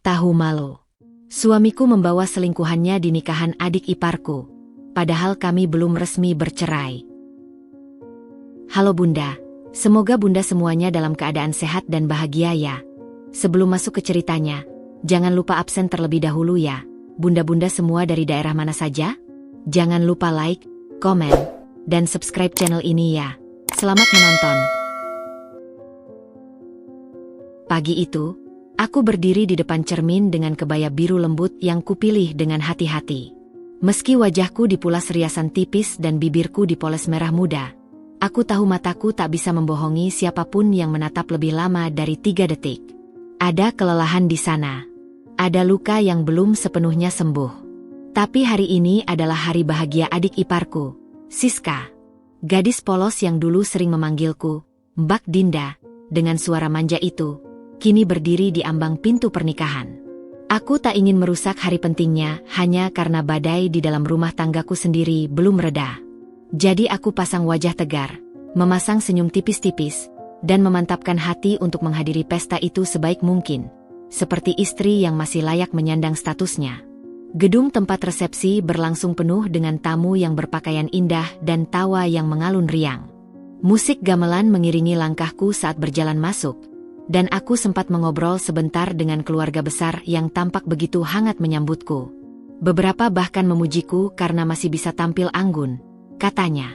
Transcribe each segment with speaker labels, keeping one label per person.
Speaker 1: tahu malu. Suamiku membawa selingkuhannya di nikahan adik iparku, padahal kami belum resmi bercerai. Halo Bunda, semoga Bunda semuanya dalam keadaan sehat dan bahagia ya. Sebelum masuk ke ceritanya, jangan lupa absen terlebih dahulu ya. Bunda-bunda semua dari daerah mana saja? Jangan lupa like, komen, dan subscribe channel ini ya. Selamat menonton. Pagi itu, aku berdiri di depan cermin dengan kebaya biru lembut yang kupilih dengan hati-hati. Meski wajahku dipulas riasan tipis dan bibirku dipoles merah muda, aku tahu mataku tak bisa membohongi siapapun yang menatap lebih lama dari 3 detik. Ada kelelahan di sana. Ada luka yang belum sepenuhnya sembuh. Tapi hari ini adalah hari bahagia adik iparku, Siska. Gadis polos yang dulu sering memanggilku, Mbak Dinda, dengan suara manja itu, kini berdiri di ambang pintu pernikahan. Aku tak ingin merusak hari pentingnya hanya karena badai di dalam rumah tanggaku sendiri belum reda. Jadi aku pasang wajah tegar, memasang senyum tipis-tipis, dan memantapkan hati untuk menghadiri pesta itu sebaik mungkin, seperti istri yang masih layak menyandang statusnya. Gedung tempat resepsi berlangsung penuh dengan tamu yang berpakaian indah dan tawa yang mengalun riang. Musik gamelan mengiringi langkahku saat berjalan masuk, dan aku sempat mengobrol sebentar dengan keluarga besar yang tampak begitu hangat menyambutku. Beberapa bahkan memujiku karena masih bisa tampil anggun, katanya.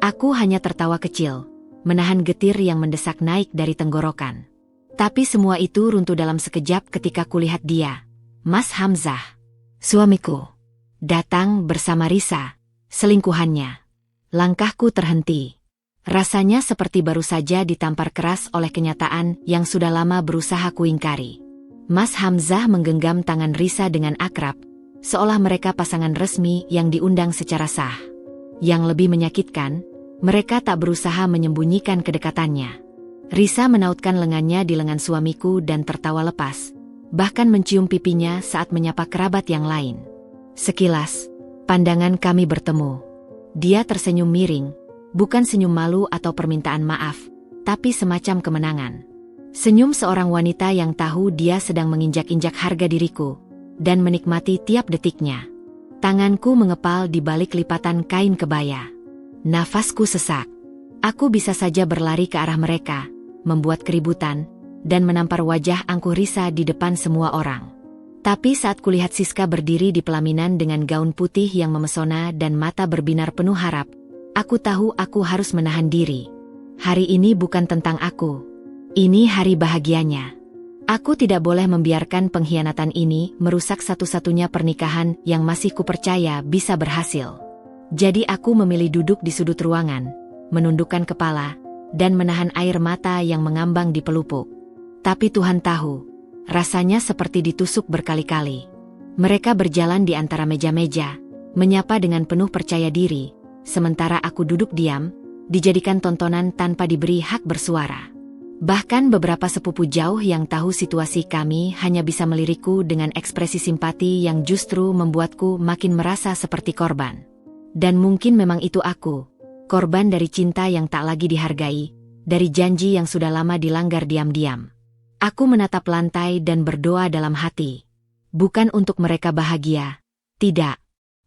Speaker 1: Aku hanya tertawa kecil, menahan getir yang mendesak naik dari tenggorokan. Tapi semua itu runtuh dalam sekejap ketika kulihat dia, Mas Hamzah, suamiku, datang bersama Risa, selingkuhannya. Langkahku terhenti. Rasanya seperti baru saja ditampar keras oleh kenyataan yang sudah lama berusaha kuingkari. Mas Hamzah menggenggam tangan Risa dengan akrab, seolah mereka pasangan resmi yang diundang secara sah. Yang lebih menyakitkan, mereka tak berusaha menyembunyikan kedekatannya. Risa menautkan lengannya di lengan suamiku dan tertawa lepas, bahkan mencium pipinya saat menyapa kerabat yang lain. Sekilas, pandangan kami bertemu. Dia tersenyum miring, bukan senyum malu atau permintaan maaf, tapi semacam kemenangan. Senyum seorang wanita yang tahu dia sedang menginjak-injak harga diriku, dan menikmati tiap detiknya. Tanganku mengepal di balik lipatan kain kebaya. Nafasku sesak. Aku bisa saja berlari ke arah mereka, membuat keributan, dan menampar wajah angkuh Risa di depan semua orang. Tapi saat kulihat Siska berdiri di pelaminan dengan gaun putih yang memesona dan mata berbinar penuh harap, aku tahu aku harus menahan diri. Hari ini bukan tentang aku. Ini hari bahagianya. Aku tidak boleh membiarkan pengkhianatan ini merusak satu-satunya pernikahan yang masih kupercaya bisa berhasil. Jadi aku memilih duduk di sudut ruangan, menundukkan kepala, dan menahan air mata yang mengambang di pelupuk. Tapi Tuhan tahu, rasanya seperti ditusuk berkali-kali. Mereka berjalan di antara meja-meja, menyapa dengan penuh percaya diri, sementara aku duduk diam, dijadikan tontonan tanpa diberi hak bersuara. Bahkan beberapa sepupu jauh yang tahu situasi kami hanya bisa melirikku dengan ekspresi simpati yang justru membuatku makin merasa seperti korban. Dan mungkin memang itu aku, korban dari cinta yang tak lagi dihargai, dari janji yang sudah lama dilanggar diam-diam. Aku menatap lantai dan berdoa dalam hati. Bukan untuk mereka bahagia, tidak.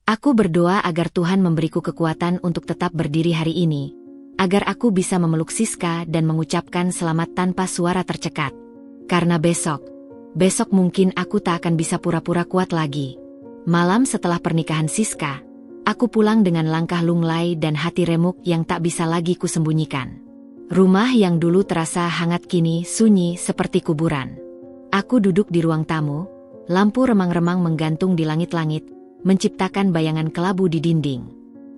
Speaker 1: Aku berdoa agar Tuhan memberiku kekuatan untuk tetap berdiri hari ini, agar aku bisa memeluk Siska dan mengucapkan selamat tanpa suara tercekat. Karena besok mungkin aku tak akan bisa pura-pura kuat lagi. Malam setelah pernikahan Siska, aku pulang dengan langkah lunglai dan hati remuk yang tak bisa lagi kusembunyikan. Rumah yang dulu terasa hangat kini sunyi seperti kuburan. Aku duduk di ruang tamu, lampu remang-remang menggantung di langit-langit, menciptakan bayangan kelabu di dinding.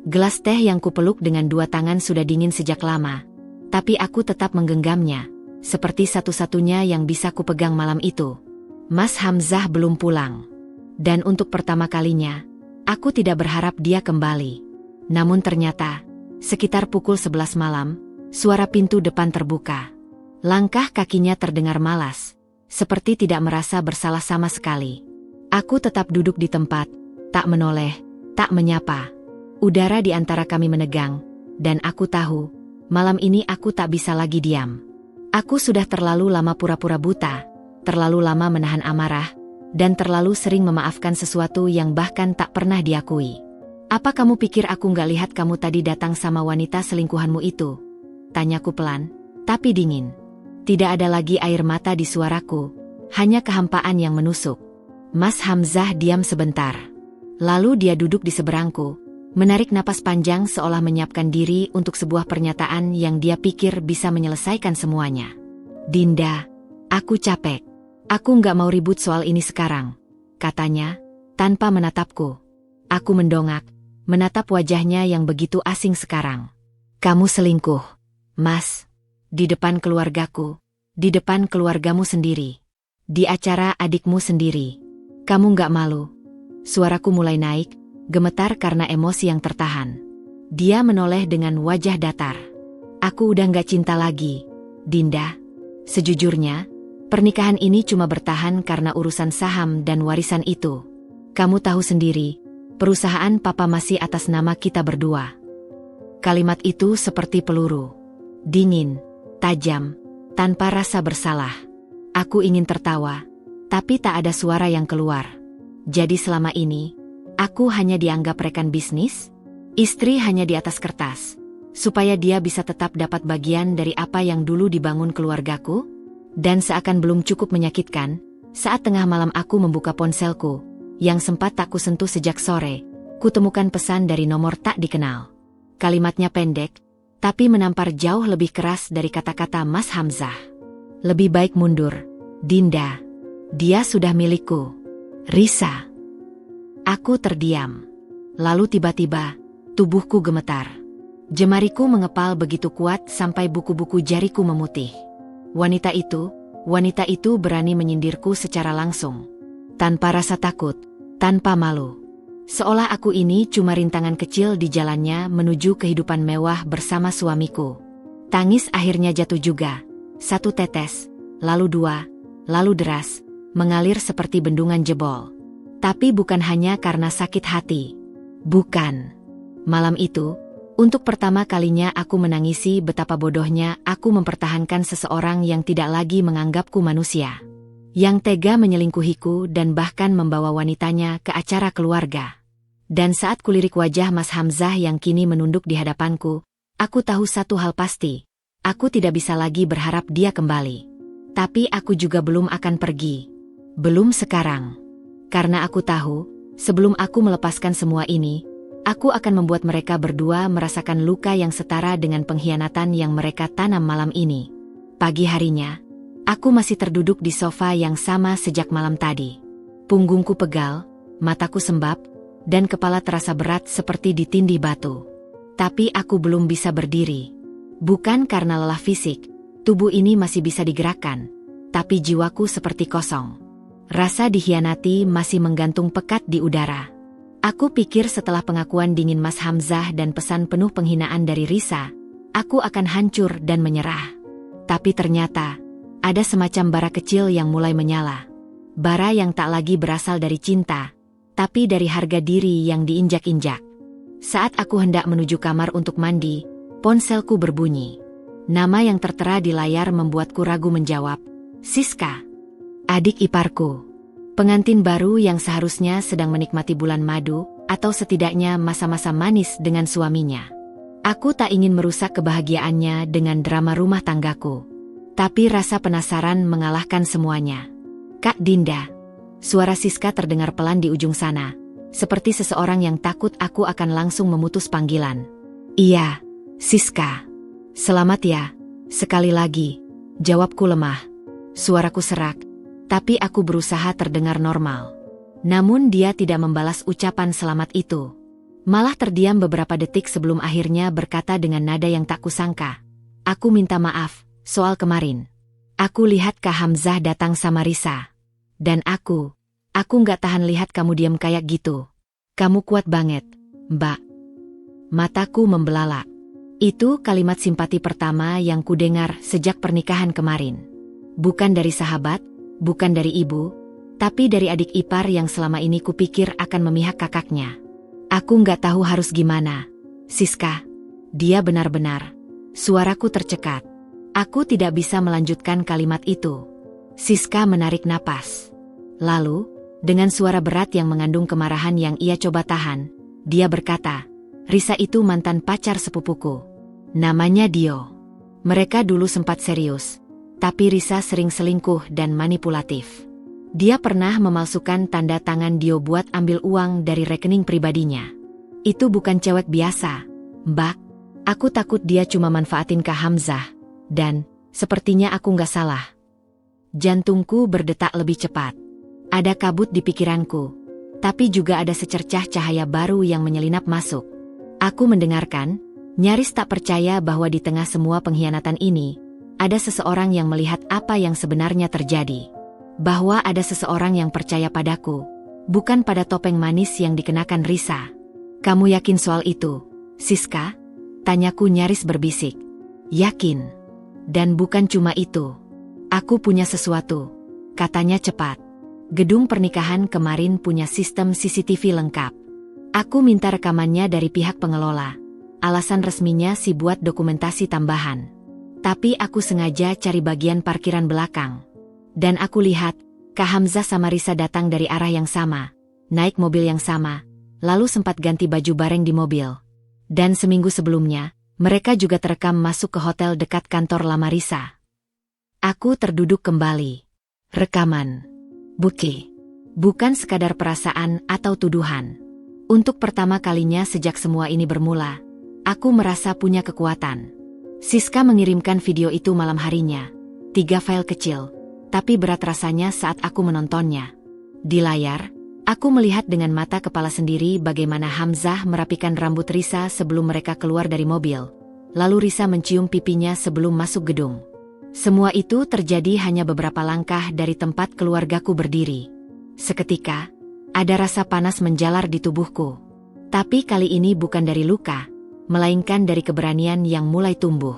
Speaker 1: Gelas teh yang kupeluk dengan 2 tangan sudah dingin sejak lama, tapi aku tetap menggenggamnya, seperti satu-satunya yang bisa kupegang malam itu. Mas Hamzah belum pulang. Dan untuk pertama kalinya, aku tidak berharap dia kembali. Namun ternyata, sekitar pukul 11 malam, suara pintu depan terbuka. Langkah kakinya terdengar malas, seperti tidak merasa bersalah sama sekali. Aku tetap duduk di tempat, tak menoleh, tak menyapa. Udara di antara kami menegang, dan aku tahu, malam ini aku tak bisa lagi diam. Aku sudah terlalu lama pura-pura buta, terlalu lama menahan amarah, dan terlalu sering memaafkan sesuatu yang bahkan tak pernah diakui. Apa kamu pikir aku nggak lihat kamu tadi datang sama wanita selingkuhanmu itu? Tanyaku pelan, tapi dingin. Tidak ada lagi air mata di suaraku, hanya kehampaan yang menusuk. Mas Hamzah diam sebentar. Lalu dia duduk di seberangku, menarik napas panjang seolah menyiapkan diri untuk sebuah pernyataan yang dia pikir bisa menyelesaikan semuanya. Dinda, aku capek. Aku nggak mau ribut soal ini sekarang, katanya, tanpa menatapku. Aku mendongak, menatap wajahnya yang begitu asing sekarang. Kamu selingkuh, Mas. Di depan keluargaku, di depan keluargamu sendiri. Di acara adikmu sendiri. Kamu nggak malu? Suaraku mulai naik, gemetar karena emosi yang tertahan. Dia menoleh dengan wajah datar. Aku udah nggak cinta lagi, Dinda. Sejujurnya, pernikahan ini cuma bertahan karena urusan saham dan warisan itu. Kamu tahu sendiri, perusahaan papa masih atas nama kita berdua. Kalimat itu seperti peluru. Dingin, tajam, tanpa rasa bersalah. Aku ingin tertawa, tapi tak ada suara yang keluar. Jadi selama ini, aku hanya dianggap rekan bisnis, istri hanya di atas kertas, supaya dia bisa tetap dapat bagian dari apa yang dulu dibangun keluargaku. Dan seakan belum cukup menyakitkan, saat tengah malam aku membuka ponselku, yang sempat tak kusentuh sejak sore, kutemukan pesan dari nomor tak dikenal. Kalimatnya pendek, tapi menampar jauh lebih keras dari kata-kata Mas Hamzah. Lebih baik mundur, Dinda. Dia sudah milikku. Risa. Aku terdiam. Lalu tiba-tiba, tubuhku gemetar. Jemariku mengepal begitu kuat sampai buku-buku jariku memutih. Wanita itu berani menyindirku secara langsung. Tanpa rasa takut, tanpa malu. Seolah aku ini cuma rintangan kecil di jalannya menuju kehidupan mewah bersama suamiku. Tangis akhirnya jatuh juga. Satu tetes, lalu dua, lalu deras, mengalir seperti bendungan jebol. Tapi bukan hanya karena sakit hati. Bukan. Malam itu, untuk pertama kalinya aku menangisi betapa bodohnya aku mempertahankan seseorang yang tidak lagi menganggapku manusia. Yang tega menyelingkuhiku dan bahkan membawa wanitanya ke acara keluarga. Dan saat kulirik wajah Mas Hamzah yang kini menunduk di hadapanku, aku tahu satu hal pasti. Aku tidak bisa lagi berharap dia kembali. Tapi aku juga belum akan pergi. Belum sekarang. Karena aku tahu, sebelum aku melepaskan semua ini, aku akan membuat mereka berdua merasakan luka yang setara dengan pengkhianatan yang mereka tanam malam ini. Pagi harinya, aku masih terduduk di sofa yang sama sejak malam tadi. Punggungku pegal, mataku sembab, dan kepala terasa berat seperti ditindih batu. Tapi aku belum bisa berdiri. Bukan karena lelah fisik, tubuh ini masih bisa digerakkan, tapi jiwaku seperti kosong. Rasa dikhianati masih menggantung pekat di udara. Aku pikir setelah pengakuan dingin Mas Hamzah dan pesan penuh penghinaan dari Risa, aku akan hancur dan menyerah. Tapi ternyata, ada semacam bara kecil yang mulai menyala. Bara yang tak lagi berasal dari cinta, tapi dari harga diri yang diinjak-injak. Saat aku hendak menuju kamar untuk mandi, ponselku berbunyi. Nama yang tertera di layar membuatku ragu menjawab, Siska. Adik iparku. Pengantin baru yang seharusnya sedang menikmati bulan madu, atau setidaknya masa-masa manis dengan suaminya. Aku tak ingin merusak kebahagiaannya dengan drama rumah tanggaku. Tapi rasa penasaran mengalahkan semuanya. Kak Dinda. Suara Siska terdengar pelan di ujung sana, seperti seseorang yang takut aku akan langsung memutus panggilan. Iya, Siska. Selamat ya, sekali lagi. Jawabku lemah. Suaraku serak. Tapi aku berusaha terdengar normal. Namun dia tidak membalas ucapan selamat itu. Malah terdiam beberapa detik sebelum akhirnya berkata dengan nada yang tak kusangka. Aku minta maaf, soal kemarin. Aku lihat Kak Hamzah datang sama Risa. Dan aku nggak tahan lihat kamu diam kayak gitu. Kamu kuat banget, Mbak. Mataku membelalak. Itu kalimat simpati pertama yang kudengar sejak pernikahan kemarin. Bukan dari sahabat, bukan dari ibu, tapi dari adik ipar yang selama ini kupikir akan memihak kakaknya. Aku nggak tahu harus gimana. Siska, dia benar-benar. Suaraku tercekat. Aku tidak bisa melanjutkan kalimat itu. Siska menarik napas. Lalu, Dengan suara berat yang mengandung kemarahan yang ia coba tahan, dia berkata, "Risa itu mantan pacar sepupuku. Namanya Dio. Mereka dulu sempat serius, tapi Risa sering selingkuh dan manipulatif. Dia pernah memalsukan tanda tangan Dio buat ambil uang dari rekening pribadinya. Itu bukan cewek biasa, Mbak. Aku takut dia cuma manfaatin Kak Hamzah. Dan, sepertinya aku nggak salah." Jantungku berdetak lebih cepat. Ada kabut di pikiranku, tapi juga ada secercah cahaya baru yang menyelinap masuk. Aku mendengarkan, nyaris tak percaya bahwa di tengah semua pengkhianatan ini, ada seseorang yang melihat apa yang sebenarnya terjadi. Bahwa ada seseorang yang percaya padaku, bukan pada topeng manis yang dikenakan Risa. "Kamu yakin soal itu, Siska?" Tanyaku nyaris berbisik. "Yakin. Dan bukan cuma itu. Aku punya sesuatu," katanya cepat. "Gedung pernikahan kemarin punya sistem CCTV lengkap. Aku minta rekamannya dari pihak pengelola. Alasan resminya sih buat dokumentasi tambahan. Tapi aku sengaja cari bagian parkiran belakang. Dan aku lihat, Kak Hamzah sama Risa datang dari arah yang sama, naik mobil yang sama, lalu sempat ganti baju bareng di mobil. Dan seminggu sebelumnya, mereka juga terekam masuk ke hotel dekat kantor lama Risa." Aku terduduk kembali. Rekaman. Bukti. Bukan sekadar perasaan atau tuduhan. Untuk pertama kalinya sejak semua ini bermula, aku merasa punya kekuatan. Siska mengirimkan video itu malam harinya. 3 file kecil. Tapi berat rasanya saat aku menontonnya. Di layar, aku melihat dengan mata kepala sendiri bagaimana Hamzah merapikan rambut Risa sebelum mereka keluar dari mobil. Lalu Risa mencium pipinya sebelum masuk gedung. Semua itu terjadi hanya beberapa langkah dari tempat keluargaku berdiri. Seketika, ada rasa panas menjalar di tubuhku. Tapi kali ini bukan dari luka, melainkan dari keberanian yang mulai tumbuh.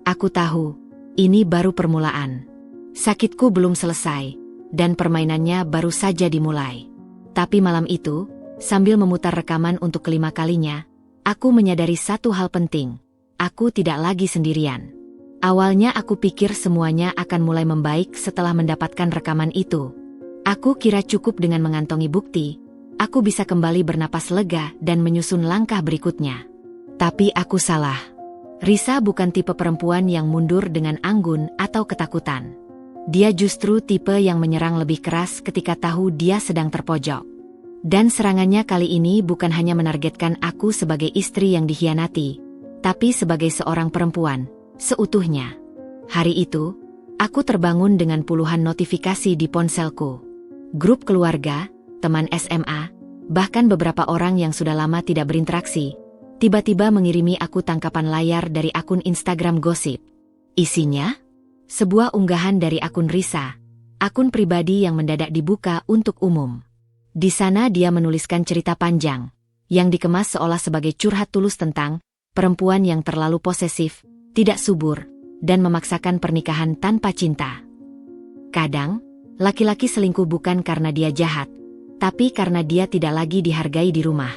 Speaker 1: Aku tahu, ini baru permulaan. Sakitku belum selesai, dan permainannya baru saja dimulai. Tapi malam itu, sambil memutar rekaman untuk kelima kalinya, aku menyadari satu hal penting. Aku tidak lagi sendirian. Awalnya aku pikir semuanya akan mulai membaik setelah mendapatkan rekaman itu. Aku kira cukup dengan mengantongi bukti, aku bisa kembali bernapas lega dan menyusun langkah berikutnya. Tapi aku salah. Risa bukan tipe perempuan yang mundur dengan anggun atau ketakutan. Dia justru tipe yang menyerang lebih keras ketika tahu dia sedang terpojok. Dan serangannya kali ini bukan hanya menargetkan aku sebagai istri yang dikhianati, tapi sebagai seorang perempuan, seutuhnya. Hari itu, aku terbangun dengan puluhan notifikasi di ponselku. Grup keluarga, teman SMA, bahkan beberapa orang yang sudah lama tidak berinteraksi, tiba-tiba mengirimi aku tangkapan layar dari akun Instagram gosip. Isinya? Sebuah unggahan dari akun Risa, akun pribadi yang mendadak dibuka untuk umum. Di sana dia menuliskan cerita panjang, yang dikemas seolah sebagai curhat tulus tentang perempuan yang terlalu posesif, tidak subur, dan memaksakan pernikahan tanpa cinta. Kadang, laki-laki selingkuh bukan karena dia jahat, tapi karena dia tidak lagi dihargai di rumah.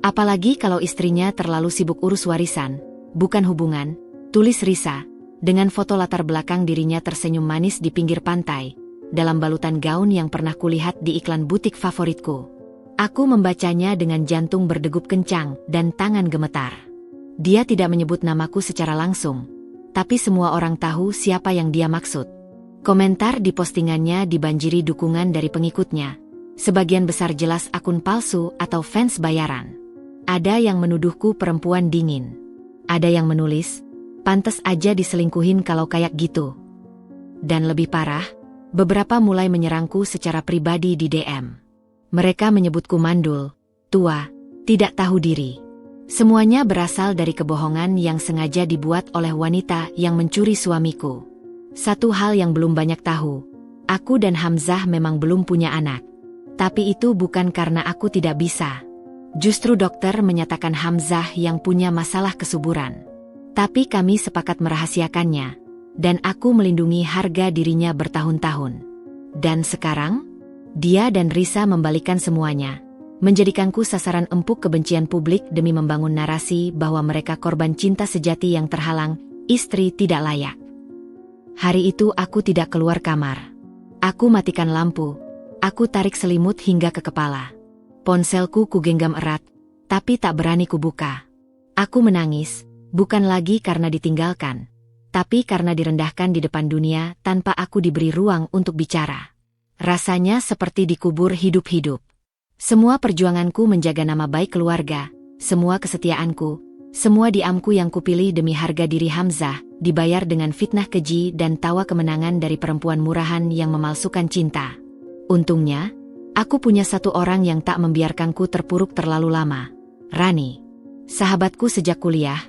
Speaker 1: Apalagi kalau istrinya terlalu sibuk urus warisan, bukan hubungan, tulis Risa, dengan foto latar belakang dirinya tersenyum manis di pinggir pantai, dalam balutan gaun yang pernah kulihat di iklan butik favoritku. Aku membacanya dengan jantung berdegup kencang dan tangan gemetar. Dia tidak menyebut namaku secara langsung, tapi semua orang tahu siapa yang dia maksud. Komentar di postingannya dibanjiri dukungan dari pengikutnya. Sebagian besar jelas akun palsu atau fans bayaran. Ada yang menuduhku perempuan dingin. Ada yang menulis, "Pantes aja diselingkuhin kalau kayak gitu." Dan lebih parah, beberapa mulai menyerangku secara pribadi di DM. Mereka menyebutku mandul, tua, tidak tahu diri. Semuanya berasal dari kebohongan yang sengaja dibuat oleh wanita yang mencuri suamiku. Satu hal yang belum banyak tahu, aku dan Hamzah memang belum punya anak. Tapi itu bukan karena aku tidak bisa. Justru dokter menyatakan Hamzah yang punya masalah kesuburan. Tapi kami sepakat merahasiakannya, dan aku melindungi harga dirinya bertahun-tahun. Dan sekarang, dia dan Risa membalikan semuanya, menjadikanku sasaran empuk kebencian publik demi membangun narasi bahwa mereka korban cinta sejati yang terhalang, istri tidak layak. Hari itu aku tidak keluar kamar. Aku matikan lampu, Aku tarik selimut hingga ke kepala. Ponselku kugenggam erat, tapi tak berani kubuka. Aku menangis, bukan lagi karena ditinggalkan, tapi karena direndahkan di depan dunia tanpa aku diberi ruang untuk bicara. Rasanya seperti dikubur hidup-hidup. Semua perjuanganku menjaga nama baik keluarga, semua kesetiaanku, semua diamku yang kupilih demi harga diri Hamzah, dibayar dengan fitnah keji dan tawa kemenangan dari perempuan murahan yang memalsukan cinta. Untungnya, aku punya satu orang yang tak membiarkanku terpuruk terlalu lama. Rani. Sahabatku sejak kuliah,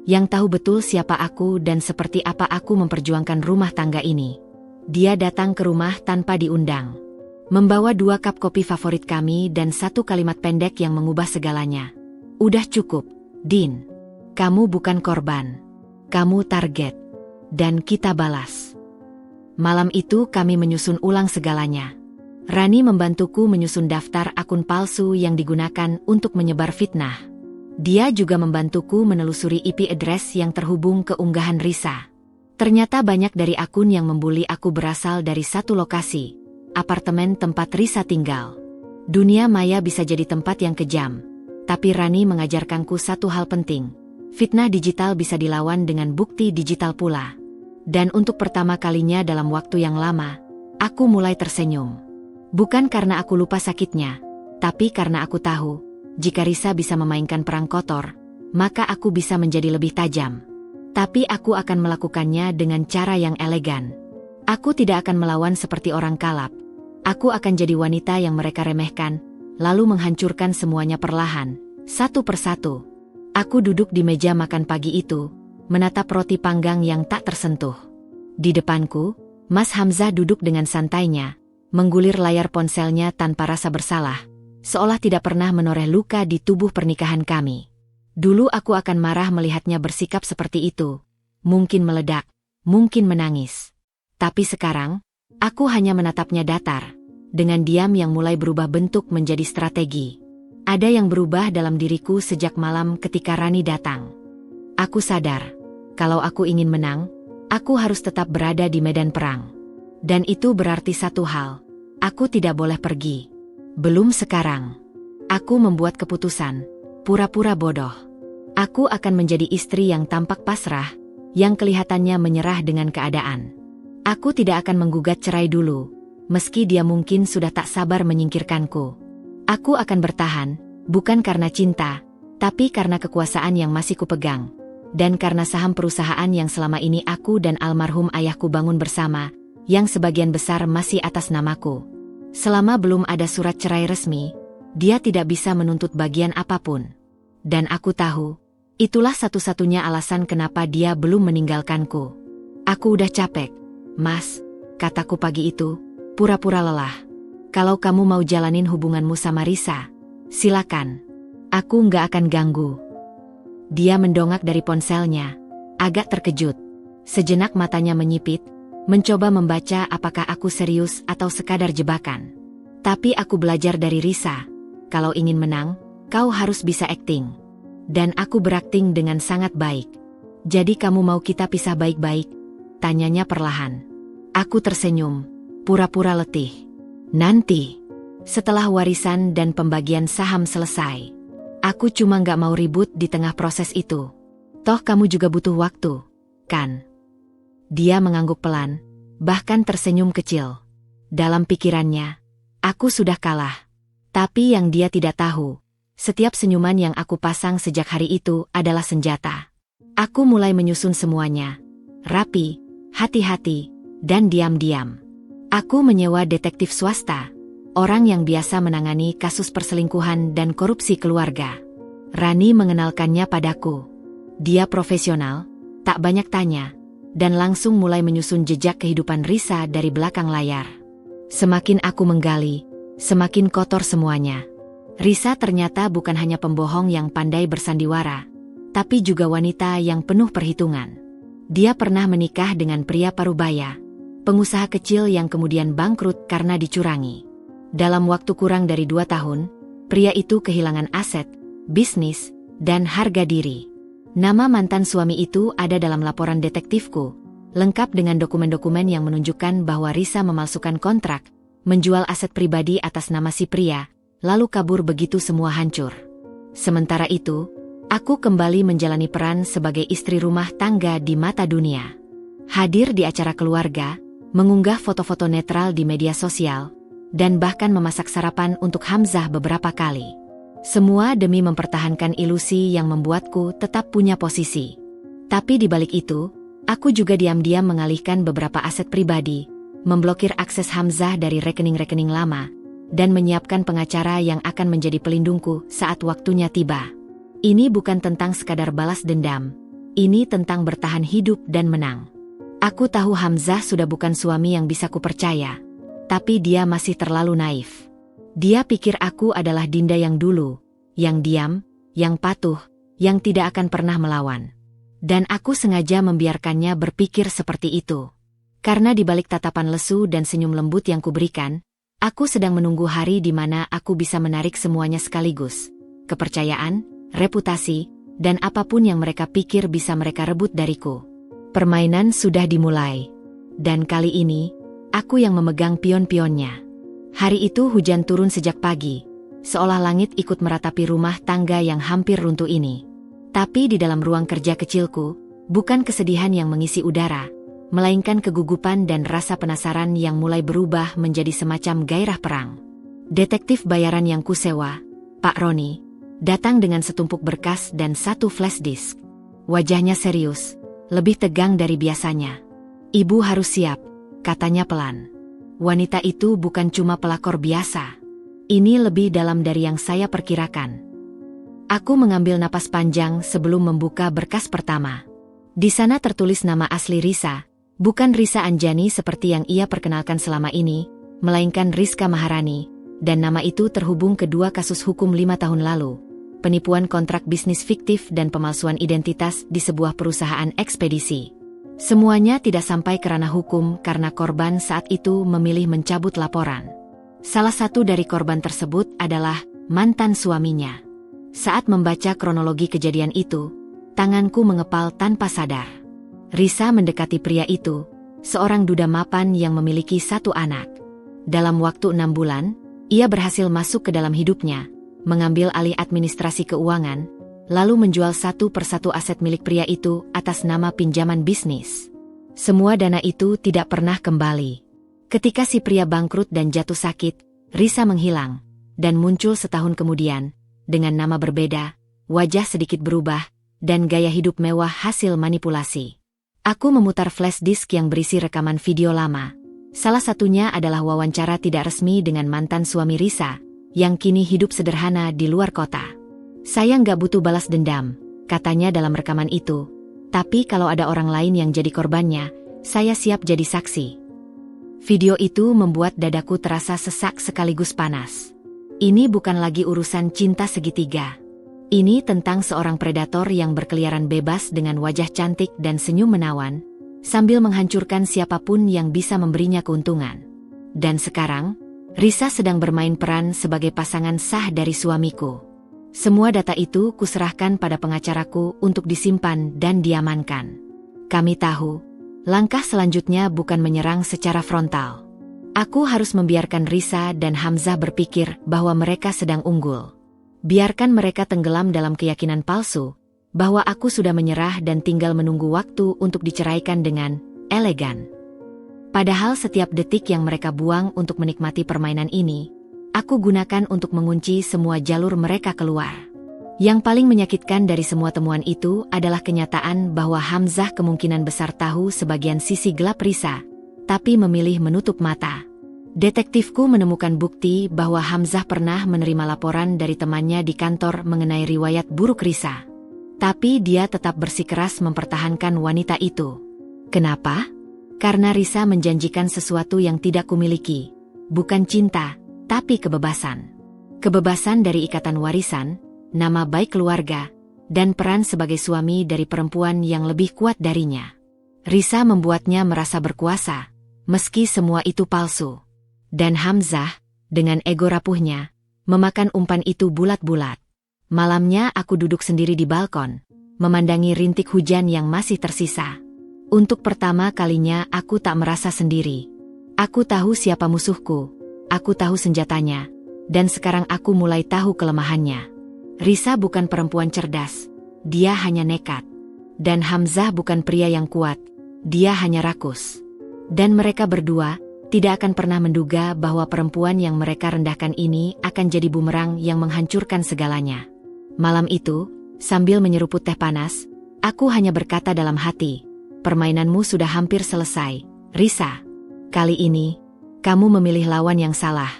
Speaker 1: yang tahu betul siapa aku dan seperti apa aku memperjuangkan rumah tangga ini. Dia datang ke rumah tanpa diundang. Membawa 2 cup kopi favorit kami dan 1 kalimat pendek yang mengubah segalanya. Udah cukup, Din. Kamu bukan korban. Kamu target. Dan kita balas. Malam itu kami menyusun ulang segalanya. Rani membantuku menyusun daftar akun palsu yang digunakan untuk menyebar fitnah. Dia juga membantuku menelusuri IP address yang terhubung ke unggahan Risa. Ternyata banyak dari akun yang membuli aku berasal dari satu lokasi, apartemen tempat Risa tinggal. Dunia maya bisa jadi tempat yang kejam, tapi Rani mengajarkanku satu hal penting. Fitnah digital bisa dilawan dengan bukti digital pula. Dan untuk pertama kalinya dalam waktu yang lama, aku mulai tersenyum. Bukan karena aku lupa sakitnya, tapi karena aku tahu, jika Risa bisa memainkan perang kotor, maka aku bisa menjadi lebih tajam. Tapi aku akan melakukannya dengan cara yang elegan. Aku tidak akan melawan seperti orang kalap. Aku akan jadi wanita yang mereka remehkan, lalu menghancurkan semuanya perlahan, satu persatu. Aku duduk di meja makan pagi itu, menatap roti panggang yang tak tersentuh. Di depanku, Mas Hamzah duduk dengan santainya, menggulir layar ponselnya tanpa rasa bersalah, seolah tidak pernah menoreh luka di tubuh pernikahan kami. Dulu aku akan marah melihatnya bersikap seperti itu, mungkin meledak, mungkin menangis. Tapi sekarang, aku hanya menatapnya datar, dengan diam yang mulai berubah bentuk menjadi strategi. Ada yang berubah dalam diriku sejak malam ketika Rani datang. Aku sadar, kalau aku ingin menang, aku harus tetap berada di medan perang. Dan itu berarti satu hal, aku tidak boleh pergi. Belum sekarang. Aku membuat keputusan, pura-pura bodoh. Aku akan menjadi istri yang tampak pasrah, yang kelihatannya menyerah dengan keadaan. Aku tidak akan menggugat cerai dulu, meski dia mungkin sudah tak sabar menyingkirkanku. Aku akan bertahan, bukan karena cinta, tapi karena kekuasaan yang masih kupegang. Dan karena saham perusahaan yang selama ini aku dan almarhum ayahku bangun bersama, yang sebagian besar masih atas namaku. Selama belum ada surat cerai resmi, dia tidak bisa menuntut bagian apapun. Dan aku tahu, itulah satu-satunya alasan kenapa dia belum meninggalkanku. Aku udah capek, Mas, kataku pagi itu, pura-pura lelah. Kalau kamu mau jalanin hubunganmu sama Risa, silakan. Aku nggak akan ganggu. Dia mendongak dari ponselnya, agak terkejut. Sejenak matanya menyipit, mencoba membaca apakah aku serius atau sekadar jebakan. Tapi aku belajar dari Risa, kalau ingin menang, kau harus bisa akting. Dan aku berakting dengan sangat baik. Jadi kamu mau kita pisah baik-baik? Tanyanya perlahan. Aku tersenyum, pura-pura letih. Nanti, setelah warisan dan pembagian saham selesai. Aku cuma nggak mau ribut di tengah proses itu. Toh kamu juga butuh waktu, kan? Dia mengangguk pelan, bahkan tersenyum kecil. Dalam pikirannya, aku sudah kalah. Tapi yang dia tidak tahu, setiap senyuman yang aku pasang sejak hari itu adalah senjata. Aku mulai menyusun semuanya. Rapi, hati-hati, dan diam-diam. Aku menyewa detektif swasta, orang yang biasa menangani kasus perselingkuhan dan korupsi keluarga. Rani mengenalkannya padaku. Dia profesional, tak banyak tanya, dan langsung mulai menyusun jejak kehidupan Risa dari belakang layar. Semakin aku menggali, semakin kotor semuanya. Risa ternyata bukan hanya pembohong yang pandai bersandiwara, tapi juga wanita yang penuh perhitungan. Dia pernah menikah dengan pria parubaya, pengusaha kecil yang kemudian bangkrut karena dicurangi. Dalam waktu kurang dari 2 tahun, pria itu kehilangan aset, bisnis, dan harga diri. Nama mantan suami itu ada dalam laporan detektifku, lengkap dengan dokumen-dokumen yang menunjukkan bahwa Risa memalsukan kontrak, menjual aset pribadi atas nama si pria, lalu kabur begitu semua hancur. Sementara itu, aku kembali menjalani peran sebagai istri rumah tangga di mata dunia. Hadir di acara keluarga, mengunggah foto-foto netral di media sosial, dan bahkan memasak sarapan untuk Hamzah beberapa kali. Semua demi mempertahankan ilusi yang membuatku tetap punya posisi. Tapi di balik itu, aku juga diam-diam mengalihkan beberapa aset pribadi, memblokir akses Hamzah dari rekening-rekening lama, dan menyiapkan pengacara yang akan menjadi pelindungku saat waktunya tiba. Ini bukan tentang sekadar balas dendam, ini tentang bertahan hidup dan menang. Aku tahu Hamzah sudah bukan suami yang bisa kupercaya, tapi dia masih terlalu naif. Dia pikir aku adalah Dinda yang dulu, yang diam, yang patuh, yang tidak akan pernah melawan. Dan aku sengaja membiarkannya berpikir seperti itu. Karena di balik tatapan lesu dan senyum lembut yang kuberikan, aku sedang menunggu hari di mana aku bisa menarik semuanya sekaligus. Kepercayaan, reputasi, dan apapun yang mereka pikir bisa mereka rebut dariku. Permainan sudah dimulai. Dan kali ini, aku yang memegang pion-pionnya. Hari itu hujan turun sejak pagi, seolah langit ikut meratapi rumah tangga yang hampir runtuh ini. Tapi di dalam ruang kerja kecilku, bukan kesedihan yang mengisi udara, melainkan kegugupan dan rasa penasaran yang mulai berubah menjadi semacam gairah perang. Detektif bayaran yang kusewa, Pak Roni, datang dengan setumpuk berkas dan satu flash disk. Wajahnya serius, lebih tegang dari biasanya. "Ibu harus siap," katanya pelan. Wanita itu bukan cuma pelakor biasa. Ini lebih dalam dari yang saya perkirakan. Aku mengambil napas panjang sebelum membuka berkas pertama. Di sana tertulis nama asli Risa, bukan Risa Anjani seperti yang ia perkenalkan selama ini, melainkan Rizka Maharani, dan nama itu terhubung kedua kasus hukum 5 tahun lalu, penipuan kontrak bisnis fiktif dan pemalsuan identitas di sebuah perusahaan ekspedisi. Semuanya tidak sampai ke ranah hukum karena korban saat itu memilih mencabut laporan. Salah satu dari korban tersebut adalah mantan suaminya. Saat membaca kronologi kejadian itu, tanganku mengepal tanpa sadar. Risa mendekati pria itu, seorang duda mapan yang memiliki 1 anak. Dalam waktu 6 bulan, ia berhasil masuk ke dalam hidupnya, mengambil alih administrasi keuangan, lalu menjual satu persatu aset milik pria itu atas nama pinjaman bisnis. Semua dana itu tidak pernah kembali. Ketika si pria bangkrut dan jatuh sakit, Risa menghilang, dan muncul setahun kemudian, dengan nama berbeda, wajah sedikit berubah, dan gaya hidup mewah hasil manipulasi. Aku memutar flash disk yang berisi rekaman video lama. Salah satunya adalah wawancara tidak resmi dengan mantan suami Risa, yang kini hidup sederhana di luar kota. "Saya nggak butuh balas dendam," katanya dalam rekaman itu. "Tapi kalau ada orang lain yang jadi korbannya, saya siap jadi saksi." Video itu membuat dadaku terasa sesak sekaligus panas. Ini bukan lagi urusan cinta segitiga. Ini tentang seorang predator yang berkeliaran bebas dengan wajah cantik dan senyum menawan, sambil menghancurkan siapapun yang bisa memberinya keuntungan. Dan sekarang, Risa sedang bermain peran sebagai pasangan sah dari suamiku. Semua data itu kuserahkan pada pengacaraku untuk disimpan dan diamankan. Kami tahu, langkah selanjutnya bukan menyerang secara frontal. Aku harus membiarkan Risa dan Hamzah berpikir bahwa mereka sedang unggul. Biarkan mereka tenggelam dalam keyakinan palsu, bahwa aku sudah menyerah dan tinggal menunggu waktu untuk diceraikan dengan elegan. Padahal setiap detik yang mereka buang untuk menikmati permainan ini, aku gunakan untuk mengunci semua jalur mereka keluar. Yang paling menyakitkan dari semua temuan itu adalah kenyataan bahwa Hamzah kemungkinan besar tahu sebagian sisi gelap Risa, tapi memilih menutup mata. Detektifku menemukan bukti bahwa Hamzah pernah menerima laporan dari temannya di kantor mengenai riwayat buruk Risa. Tapi dia tetap bersikeras mempertahankan wanita itu. Kenapa? Karena Risa menjanjikan sesuatu yang tidak kumiliki. Bukan cinta, tapi kebebasan. Kebebasan dari ikatan warisan, nama baik keluarga, dan peran sebagai suami dari perempuan yang lebih kuat darinya. Risa membuatnya merasa berkuasa, meski semua itu palsu. Dan Hamzah, dengan ego rapuhnya, memakan umpan itu bulat-bulat. Malamnya aku duduk sendiri di balkon, memandangi rintik hujan yang masih tersisa. Untuk pertama kalinya aku tak merasa sendiri. Aku tahu siapa musuhku, aku tahu senjatanya, dan sekarang aku mulai tahu kelemahannya. Risa bukan perempuan cerdas, dia hanya nekat. Dan Hamzah bukan pria yang kuat, dia hanya rakus. Dan mereka berdua tidak akan pernah menduga bahwa perempuan yang mereka rendahkan ini akan jadi bumerang yang menghancurkan segalanya. Malam itu, sambil menyeruput teh panas, aku hanya berkata dalam hati, permainanmu sudah hampir selesai, Risa. Kali ini, kamu memilih lawan yang salah.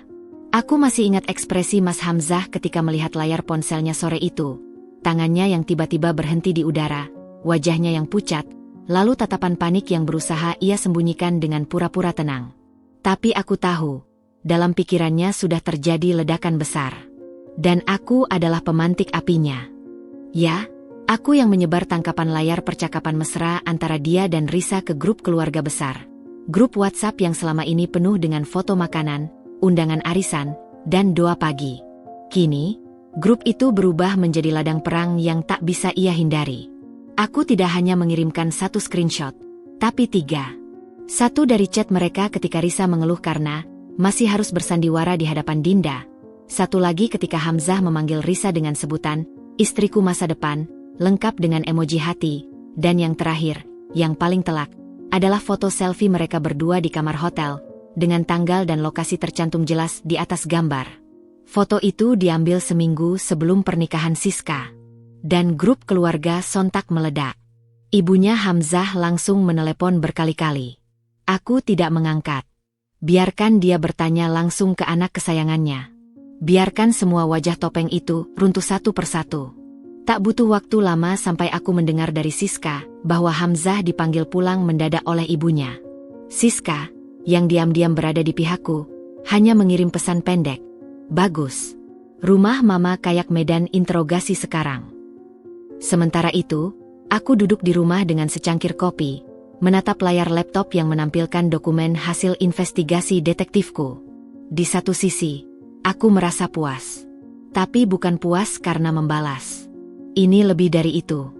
Speaker 1: Aku masih ingat ekspresi Mas Hamzah ketika melihat layar ponselnya sore itu. Tangannya yang tiba-tiba berhenti di udara, wajahnya yang pucat, lalu tatapan panik yang berusaha ia sembunyikan dengan pura-pura tenang. Tapi aku tahu, dalam pikirannya sudah terjadi ledakan besar. Dan aku adalah pemantik apinya. Ya, aku yang menyebar tangkapan layar percakapan mesra antara dia dan Risa ke grup keluarga besar. Grup WhatsApp yang selama ini penuh dengan foto makanan, undangan arisan, dan doa pagi. Kini, grup itu berubah menjadi ladang perang yang tak bisa ia hindari. Aku tidak hanya mengirimkan satu screenshot, tapi 3. Satu dari chat mereka ketika Risa mengeluh karena masih harus bersandiwara di hadapan Dinda. Satu lagi ketika Hamzah memanggil Risa dengan sebutan, istriku masa depan, lengkap dengan emoji hati. Dan yang terakhir, yang paling telak, adalah foto selfie mereka berdua di kamar hotel, dengan tanggal dan lokasi tercantum jelas di atas gambar. Foto itu diambil seminggu sebelum pernikahan Siska. Dan grup keluarga sontak meledak. Ibunya Hamzah langsung menelepon berkali-kali. Aku tidak mengangkat. Biarkan dia bertanya langsung ke anak kesayangannya. Biarkan semua wajah topeng itu runtuh satu persatu. Tak butuh waktu lama sampai aku mendengar dari Siska bahwa Hamzah dipanggil pulang mendadak oleh ibunya. Siska, yang diam-diam berada di pihakku, hanya mengirim pesan pendek. Bagus. Rumah mama kayak medan interogasi sekarang. Sementara itu, aku duduk di rumah dengan secangkir kopi, menatap layar laptop yang menampilkan dokumen hasil investigasi detektifku. Di satu sisi, aku merasa puas. Tapi bukan puas karena membalas. Ini lebih dari itu.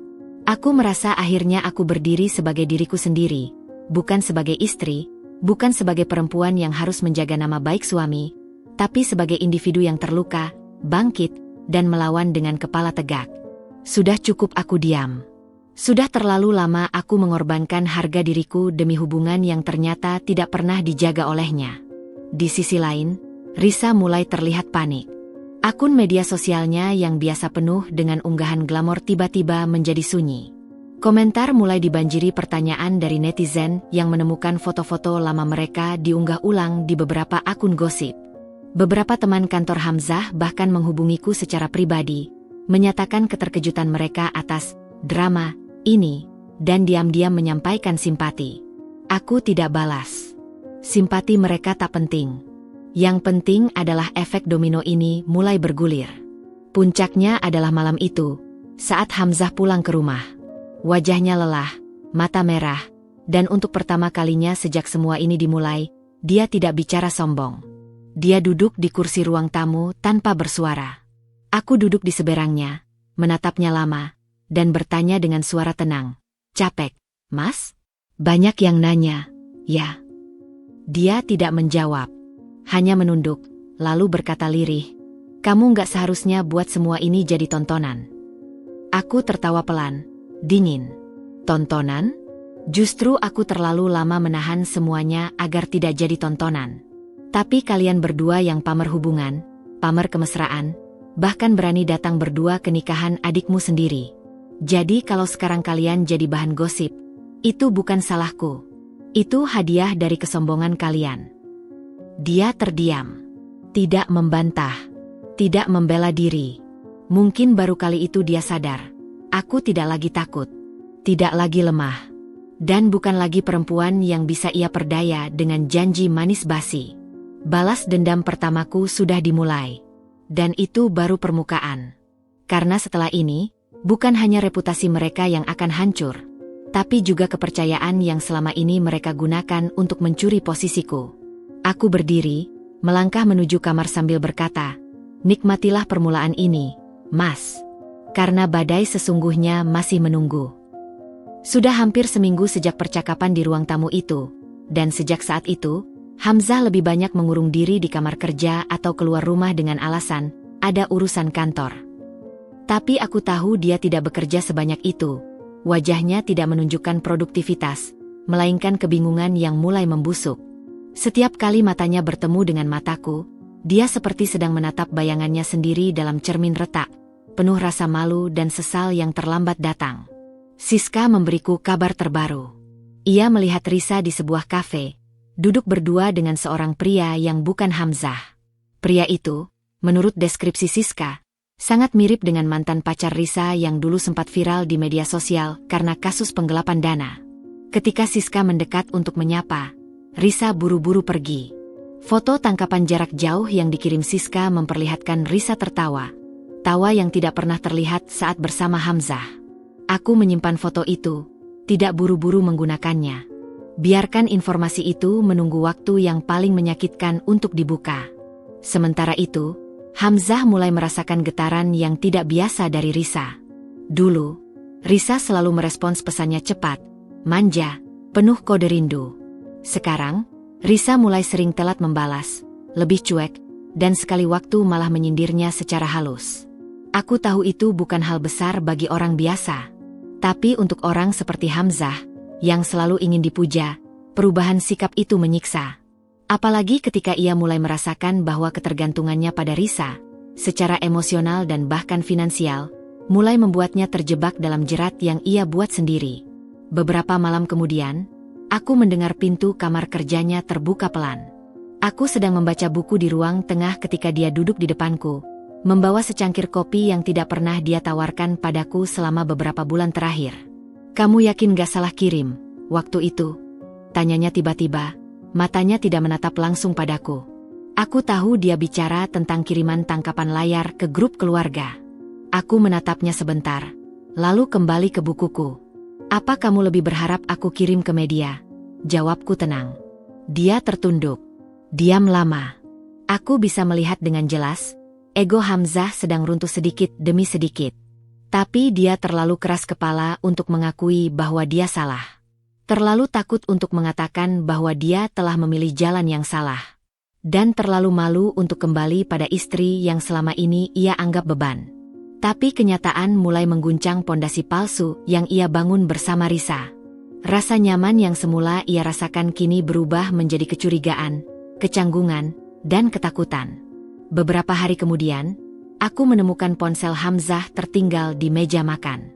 Speaker 1: Aku merasa akhirnya aku berdiri sebagai diriku sendiri, bukan sebagai istri, bukan sebagai perempuan yang harus menjaga nama baik suami, tapi sebagai individu yang terluka, bangkit, dan melawan dengan kepala tegak. Sudah cukup aku diam. Sudah terlalu lama aku mengorbankan harga diriku demi hubungan yang ternyata tidak pernah dijaga olehnya. Di sisi lain, Risa mulai terlihat panik. Akun media sosialnya yang biasa penuh dengan unggahan glamor tiba-tiba menjadi sunyi. Komentar mulai dibanjiri pertanyaan dari netizen yang menemukan foto-foto lama mereka diunggah ulang di beberapa akun gosip. Beberapa teman kantor Hamzah bahkan menghubungiku secara pribadi, menyatakan keterkejutan mereka atas drama ini, dan diam-diam menyampaikan simpati. Aku tidak balas. Simpati mereka tak penting. Yang penting adalah efek domino ini mulai bergulir. Puncaknya adalah malam itu, saat Hamzah pulang ke rumah. Wajahnya lelah, mata merah, dan untuk pertama kalinya sejak semua ini dimulai, dia tidak bicara sombong. Dia duduk di kursi ruang tamu tanpa bersuara. Aku duduk di seberangnya, menatapnya lama, dan bertanya dengan suara tenang. Capek, Mas? Banyak yang nanya. Ya. Dia tidak menjawab. Hanya menunduk, lalu berkata lirih. Kamu nggak seharusnya buat semua ini jadi tontonan. Aku tertawa pelan, dingin. Tontonan? Justru aku terlalu lama menahan semuanya agar tidak jadi tontonan. Tapi kalian berdua yang pamer hubungan, pamer kemesraan, bahkan berani datang berdua ke nikahan adikmu sendiri. Jadi kalau sekarang kalian jadi bahan gosip, itu bukan salahku. Itu hadiah dari kesombongan kalian. Dia terdiam. Tidak membantah. Tidak membela diri. Mungkin baru kali itu dia sadar. Aku tidak lagi takut. Tidak lagi lemah. Dan bukan lagi perempuan yang bisa ia perdaya dengan janji manis basi. Balas dendam pertamaku sudah dimulai. Dan itu baru permukaan. Karena setelah ini, bukan hanya reputasi mereka yang akan hancur, tapi juga kepercayaan yang selama ini mereka gunakan untuk mencuri posisiku. Aku berdiri, melangkah menuju kamar sambil berkata, nikmatilah permulaan ini, Mas. Karena badai sesungguhnya masih menunggu. Sudah hampir seminggu sejak percakapan di ruang tamu itu, dan sejak saat itu, Hamzah lebih banyak mengurung diri di kamar kerja atau keluar rumah dengan alasan, ada urusan kantor. Tapi aku tahu dia tidak bekerja sebanyak itu. Wajahnya tidak menunjukkan produktivitas, melainkan kebingungan yang mulai membusuk. Setiap kali matanya bertemu dengan mataku, dia seperti sedang menatap bayangannya sendiri dalam cermin retak, penuh rasa malu dan sesal yang terlambat datang. Siska memberiku kabar terbaru. Ia melihat Risa di sebuah kafe, duduk berdua dengan seorang pria yang bukan Hamzah. Pria itu, menurut deskripsi Siska, sangat mirip dengan mantan pacar Risa yang dulu sempat viral di media sosial karena kasus penggelapan dana. Ketika Siska mendekat untuk menyapa, Risa buru-buru pergi. Foto tangkapan jarak jauh yang dikirim Siska memperlihatkan Risa tertawa. Tawa yang tidak pernah terlihat saat bersama Hamzah. Aku menyimpan foto itu, tidak buru-buru menggunakannya. Biarkan informasi itu menunggu waktu yang paling menyakitkan untuk dibuka. Sementara itu, Hamzah mulai merasakan getaran yang tidak biasa dari Risa. Dulu, Risa selalu merespons pesannya cepat, manja, penuh kode rindu. Sekarang, Risa mulai sering telat membalas, lebih cuek, dan sekali waktu malah menyindirnya secara halus. Aku tahu itu bukan hal besar bagi orang biasa. Tapi untuk orang seperti Hamzah, yang selalu ingin dipuja, perubahan sikap itu menyiksa. Apalagi ketika ia mulai merasakan bahwa ketergantungannya pada Risa, secara emosional dan bahkan finansial, mulai membuatnya terjebak dalam jerat yang ia buat sendiri. Beberapa malam kemudian, aku mendengar pintu kamar kerjanya terbuka pelan. Aku sedang membaca buku di ruang tengah ketika dia duduk di depanku, membawa secangkir kopi yang tidak pernah dia tawarkan padaku selama beberapa bulan terakhir. "Kamu yakin gak salah kirim, waktu itu?" tanyanya tiba-tiba. Matanya tidak menatap langsung padaku. Aku tahu dia bicara tentang kiriman tangkapan layar ke grup keluarga. Aku menatapnya sebentar, lalu kembali ke bukuku. "Apa kamu lebih berharap aku kirim ke media?" Jawabku tenang. Dia tertunduk. Diam lama. Aku bisa melihat dengan jelas, ego Hamzah sedang runtuh sedikit demi sedikit. Tapi dia terlalu keras kepala untuk mengakui bahwa dia salah. Terlalu takut untuk mengatakan bahwa dia telah memilih jalan yang salah. Dan terlalu malu untuk kembali pada istri yang selama ini ia anggap beban. Tapi kenyataan mulai mengguncang pondasi palsu yang ia bangun bersama Risa. Rasa nyaman yang semula ia rasakan kini berubah menjadi kecurigaan, kecanggungan, dan ketakutan. Beberapa hari kemudian, aku menemukan ponsel Hamzah tertinggal di meja makan.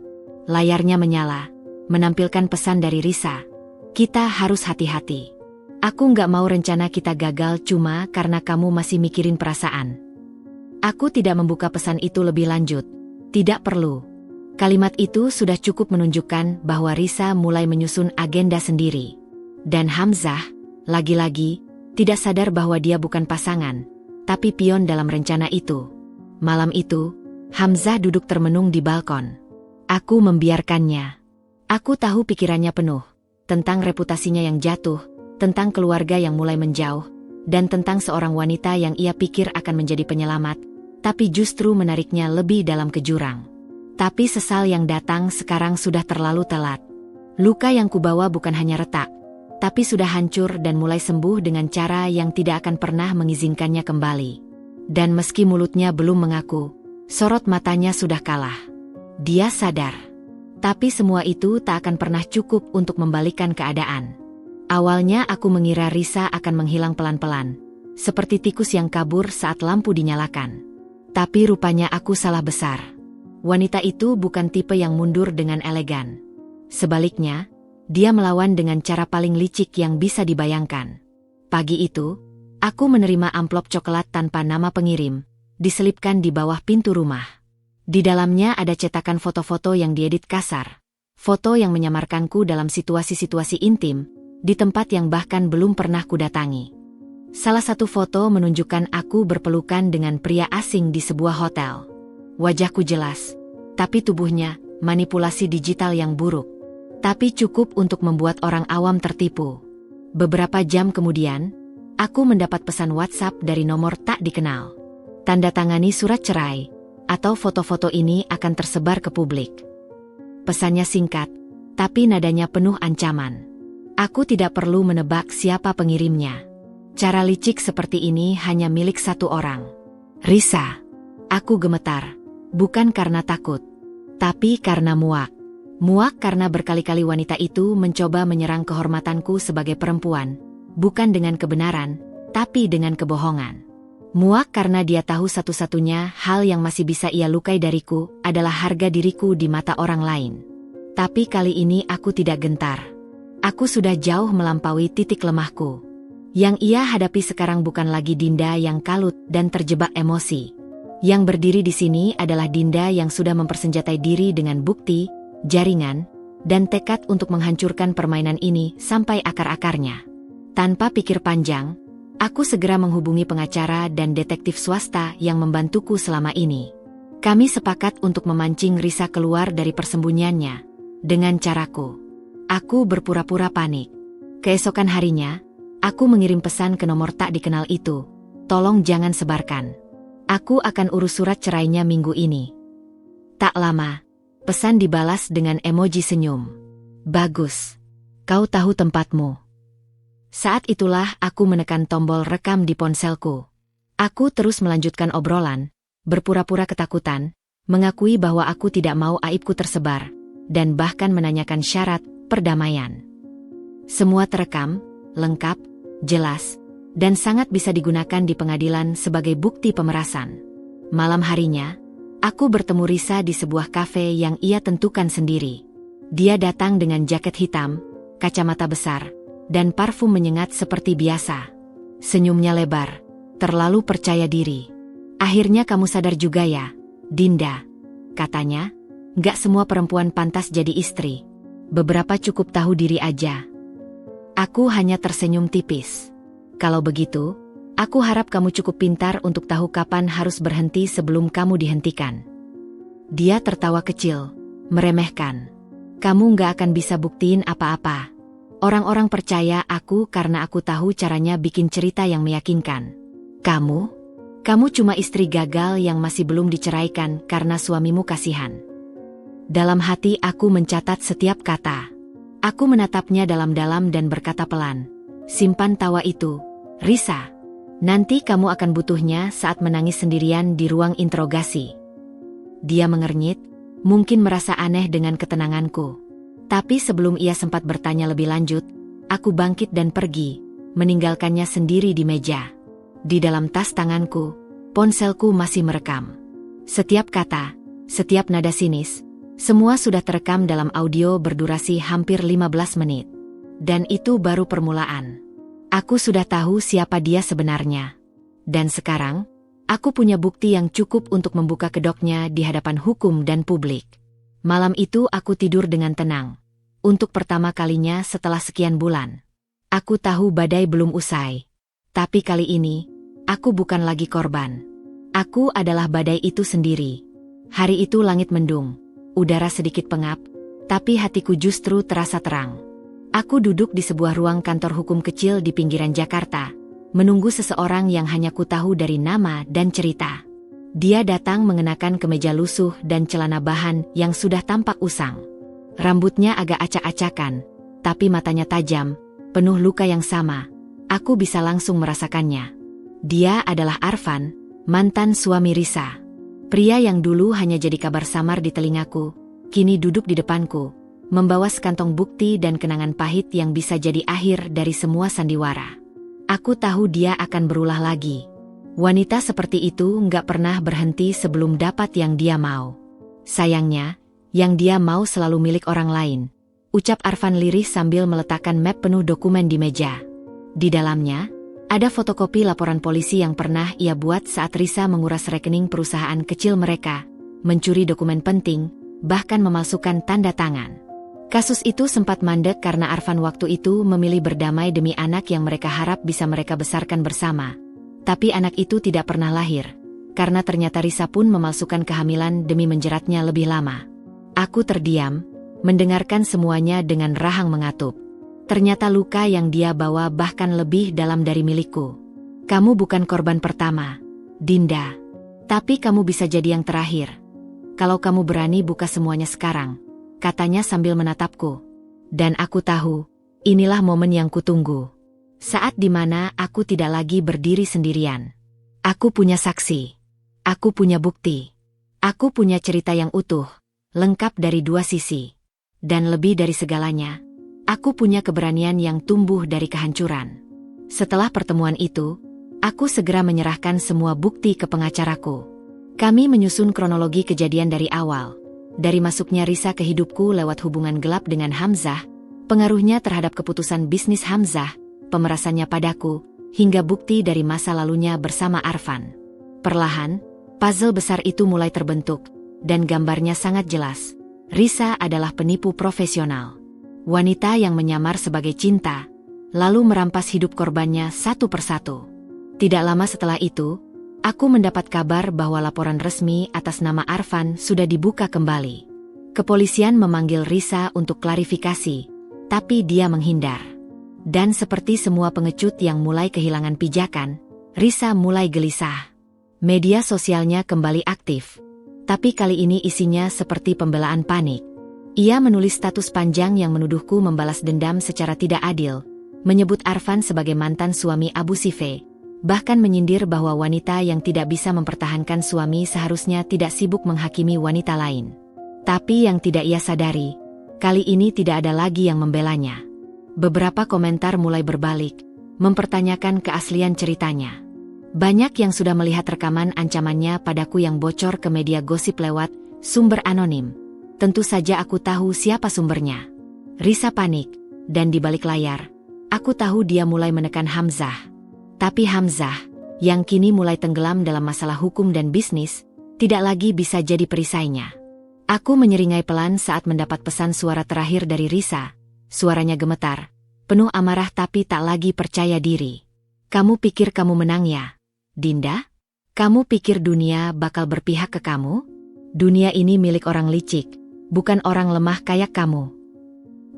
Speaker 1: Layarnya menyala, menampilkan pesan dari Risa. "Kita harus hati-hati. Aku nggak mau rencana kita gagal cuma karena kamu masih mikirin perasaan." Aku tidak membuka pesan itu lebih lanjut. Tidak perlu. Kalimat itu sudah cukup menunjukkan bahwa Risa mulai menyusun agenda sendiri. Dan Hamzah, lagi-lagi, tidak sadar bahwa dia bukan pasangan, tapi pion dalam rencana itu. Malam itu, Hamzah duduk termenung di balkon. Aku membiarkannya. Aku tahu pikirannya penuh, tentang reputasinya yang jatuh, tentang keluarga yang mulai menjauh, dan tentang seorang wanita yang ia pikir akan menjadi penyelamat, tapi justru menariknya lebih dalam ke jurang. Tapi sesal yang datang sekarang sudah terlalu telat. Luka yang kubawa bukan hanya retak, tapi sudah hancur dan mulai sembuh dengan cara yang tidak akan pernah mengizinkannya kembali. Dan meski mulutnya belum mengaku, sorot matanya sudah kalah. Dia sadar. Tapi semua itu tak akan pernah cukup untuk membalikkan keadaan. Awalnya aku mengira Risa akan menghilang pelan-pelan, seperti tikus yang kabur saat lampu dinyalakan. Tapi rupanya aku salah besar. Wanita itu bukan tipe yang mundur dengan elegan. Sebaliknya, dia melawan dengan cara paling licik yang bisa dibayangkan. Pagi itu, aku menerima amplop coklat tanpa nama pengirim, diselipkan di bawah pintu rumah. Di dalamnya ada cetakan foto-foto yang diedit kasar. Foto yang menyamarkanku dalam situasi-situasi intim, di tempat yang bahkan belum pernah kudatangi. Salah satu foto menunjukkan aku berpelukan dengan pria asing di sebuah hotel. Wajahku jelas, tapi tubuhnya, manipulasi digital yang buruk. Tapi cukup untuk membuat orang awam tertipu. Beberapa jam kemudian, aku mendapat pesan WhatsApp dari nomor tak dikenal. Tanda tangani surat cerai, atau foto-foto ini akan tersebar ke publik. Pesannya singkat, tapi nadanya penuh ancaman. Aku tidak perlu menebak siapa pengirimnya. Cara licik seperti ini hanya milik satu orang. Risa. Aku gemetar. Bukan karena takut. Tapi karena muak. Muak karena berkali-kali wanita itu mencoba menyerang kehormatanku sebagai perempuan. Bukan dengan kebenaran, tapi dengan kebohongan. Muak karena dia tahu satu-satunya hal yang masih bisa ia lukai dariku adalah harga diriku di mata orang lain. Tapi kali ini aku tidak gentar. Aku sudah jauh melampaui titik lemahku. Yang ia hadapi sekarang bukan lagi Dinda yang kalut dan terjebak emosi. Yang berdiri di sini adalah Dinda yang sudah mempersenjatai diri dengan bukti, jaringan, dan tekad untuk menghancurkan permainan ini sampai akar-akarnya. Tanpa pikir panjang, aku segera menghubungi pengacara dan detektif swasta yang membantuku selama ini. Kami sepakat untuk memancing Risa keluar dari persembunyiannya dengan caraku. Aku berpura-pura panik. Keesokan harinya, aku mengirim pesan ke nomor tak dikenal itu. Tolong jangan sebarkan. Aku akan urus surat cerainya minggu ini. Tak lama, pesan dibalas dengan emoji senyum. Bagus. Kau tahu tempatmu. Saat itulah aku menekan tombol rekam di ponselku. Aku terus melanjutkan obrolan, berpura-pura ketakutan, mengakui bahwa aku tidak mau aibku tersebar, dan bahkan menanyakan syarat perdamaian. Semua terekam, lengkap, jelas, dan sangat bisa digunakan di pengadilan sebagai bukti pemerasan. Malam harinya, aku bertemu Risa di sebuah kafe yang ia tentukan sendiri. Dia datang dengan jaket hitam, kacamata besar, dan parfum menyengat seperti biasa. Senyumnya lebar, terlalu percaya diri. Akhirnya kamu sadar juga ya, Dinda. Katanya, gak semua perempuan pantas jadi istri. Beberapa cukup tahu diri aja. Aku hanya tersenyum tipis. Kalau begitu, aku harap kamu cukup pintar untuk tahu kapan harus berhenti sebelum kamu dihentikan. Dia tertawa kecil, meremehkan. Kamu gak akan bisa buktiin apa-apa. Orang-orang percaya aku karena aku tahu caranya bikin cerita yang meyakinkan. Kamu cuma istri gagal yang masih belum diceraikan karena suamimu kasihan. Dalam hati aku mencatat setiap kata. Aku menatapnya dalam-dalam dan berkata pelan, simpan tawa itu, Risa. Nanti kamu akan butuhnya saat menangis sendirian di ruang interogasi. Dia mengernyit, mungkin merasa aneh dengan ketenanganku. Tapi sebelum ia sempat bertanya lebih lanjut, aku bangkit dan pergi, meninggalkannya sendiri di meja. Di dalam tas tanganku, ponselku masih merekam. Setiap kata, setiap nada sinis, semua sudah terekam dalam audio berdurasi hampir 15 menit. Dan itu baru permulaan. Aku sudah tahu siapa dia sebenarnya. Dan sekarang, aku punya bukti yang cukup untuk membuka kedoknya di hadapan hukum dan publik. Malam itu aku tidur dengan tenang. Untuk pertama kalinya setelah sekian bulan. Aku tahu badai belum usai. Tapi kali ini, aku bukan lagi korban. Aku adalah badai itu sendiri. Hari itu langit mendung, udara sedikit pengap, tapi hatiku justru terasa terang. Aku duduk di sebuah ruang kantor hukum kecil di pinggiran Jakarta, menunggu seseorang yang hanya ku tahu dari nama dan cerita. Dia datang mengenakan kemeja lusuh dan celana bahan yang sudah tampak usang. Rambutnya agak acak-acakan, tapi matanya tajam, penuh luka yang sama. Aku bisa langsung merasakannya. Dia adalah Arfan, mantan suami Risa. Pria yang dulu hanya jadi kabar samar di telingaku, kini duduk di depanku, membawa sekantong bukti dan kenangan pahit yang bisa jadi akhir dari semua sandiwara. Aku tahu dia akan berulah lagi. Wanita seperti itu nggak pernah berhenti sebelum dapat yang dia mau. Sayangnya, yang dia mau selalu milik orang lain. Ucap Arfan lirih sambil meletakkan map penuh dokumen di meja. Di dalamnya, ada fotokopi laporan polisi yang pernah ia buat saat Risa menguras rekening perusahaan kecil mereka, mencuri dokumen penting, bahkan memalsukan tanda tangan. Kasus itu sempat mandek karena Arfan waktu itu memilih berdamai demi anak yang mereka harap bisa mereka besarkan bersama. Tapi anak itu tidak pernah lahir, karena ternyata Risa pun memalsukan kehamilan demi menjeratnya lebih lama. Aku terdiam, mendengarkan semuanya dengan rahang mengatup. Ternyata luka yang dia bawa bahkan lebih dalam dari milikku. Kamu bukan korban pertama, Dinda. Tapi kamu bisa jadi yang terakhir. Kalau kamu berani buka semuanya sekarang, katanya sambil menatapku. Dan aku tahu, inilah momen yang kutunggu. Saat di mana aku tidak lagi berdiri sendirian. Aku punya saksi. Aku punya bukti. Aku punya cerita yang utuh, lengkap dari dua sisi. Dan lebih dari segalanya, aku punya keberanian yang tumbuh dari kehancuran. Setelah pertemuan itu, aku segera menyerahkan semua bukti ke pengacaraku. Kami menyusun kronologi kejadian dari awal. Dari masuknya Risa ke hidupku lewat hubungan gelap dengan Hamzah, pengaruhnya terhadap keputusan bisnis Hamzah, pemerasannya padaku, hingga bukti dari masa lalunya bersama Arfan. Perlahan, puzzle besar itu mulai terbentuk, dan gambarnya sangat jelas. Risa adalah penipu profesional. Wanita yang menyamar sebagai cinta, lalu merampas hidup korbannya satu persatu. Tidak lama setelah itu, aku mendapat kabar bahwa laporan resmi atas nama Arfan sudah dibuka kembali. Kepolisian memanggil Risa untuk klarifikasi, tapi dia menghindar. Dan seperti semua pengecut yang mulai kehilangan pijakan, Risa mulai gelisah. Media sosialnya kembali aktif, tapi kali ini isinya seperti pembelaan panik. Ia menulis status panjang yang menuduhku membalas dendam secara tidak adil, menyebut Arfan sebagai mantan suami Abu Sife, bahkan menyindir bahwa wanita yang tidak bisa mempertahankan suami seharusnya tidak sibuk menghakimi wanita lain. Tapi yang tidak ia sadari, kali ini tidak ada lagi yang membelanya. Beberapa komentar mulai berbalik, mempertanyakan keaslian ceritanya. Banyak yang sudah melihat rekaman ancamannya padaku yang bocor ke media gosip lewat sumber anonim. Tentu saja aku tahu siapa sumbernya. Risa panik, dan di balik layar, aku tahu dia mulai menekan Hamzah. Tapi Hamzah, yang kini mulai tenggelam dalam masalah hukum dan bisnis, tidak lagi bisa jadi perisainya. Aku menyeringai pelan saat mendapat pesan suara terakhir dari Risa. Suaranya gemetar, penuh amarah tapi tak lagi percaya diri. Kamu pikir kamu menang ya, Dinda? Kamu pikir dunia bakal berpihak ke kamu? Dunia ini milik orang licik, bukan orang lemah kayak kamu.